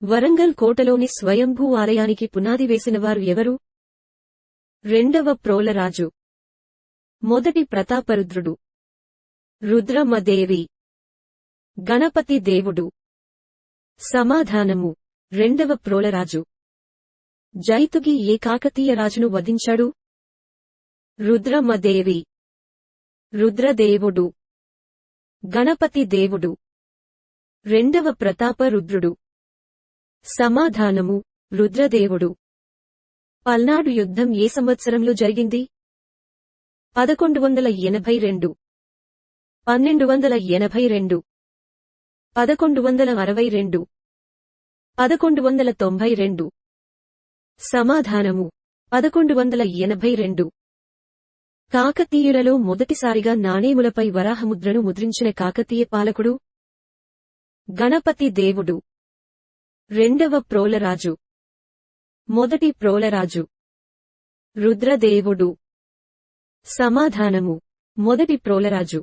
వరంగల్ కోటలోని స్వయంభూ ఆలయానికి పునాది వేసినవారు ఎవరు? రెండవ ప్రోలరాజు. మొదటి ప్రతాపరుద్రుడు. రుద్రమ్మదేవి. గణపతి దేవుడు. సమాధానము: రెండవ ప్రోలరాజు. జైతుగి ఏ కాకతీయ రాజును వధించాడు? రుద్రమ్మదేవి. రుద్రదేవుడు. గణపతి దేవుడు. రెండవ ప్రతాపరుద్రుడు. సమాధానము: రుద్రదేవుడు. పల్నాడు యుద్ధం ఏ సంవత్సరంలో జరిగింది? 1182, 1282, 1162, 1192. సమాధానము: 1182. కాకతీయులలో మొదటిసారిగా నాణేములపై వరాహముద్రను ముద్రించిన కాకతీయ పాలకుడు? గణపతి దేవుడు. రెండవ ప్రోలరాజు. మొదటి ప్రోలరాజు. రుద్రదేవుడు. సమాధానము: మొదటి ప్రోలరాజు.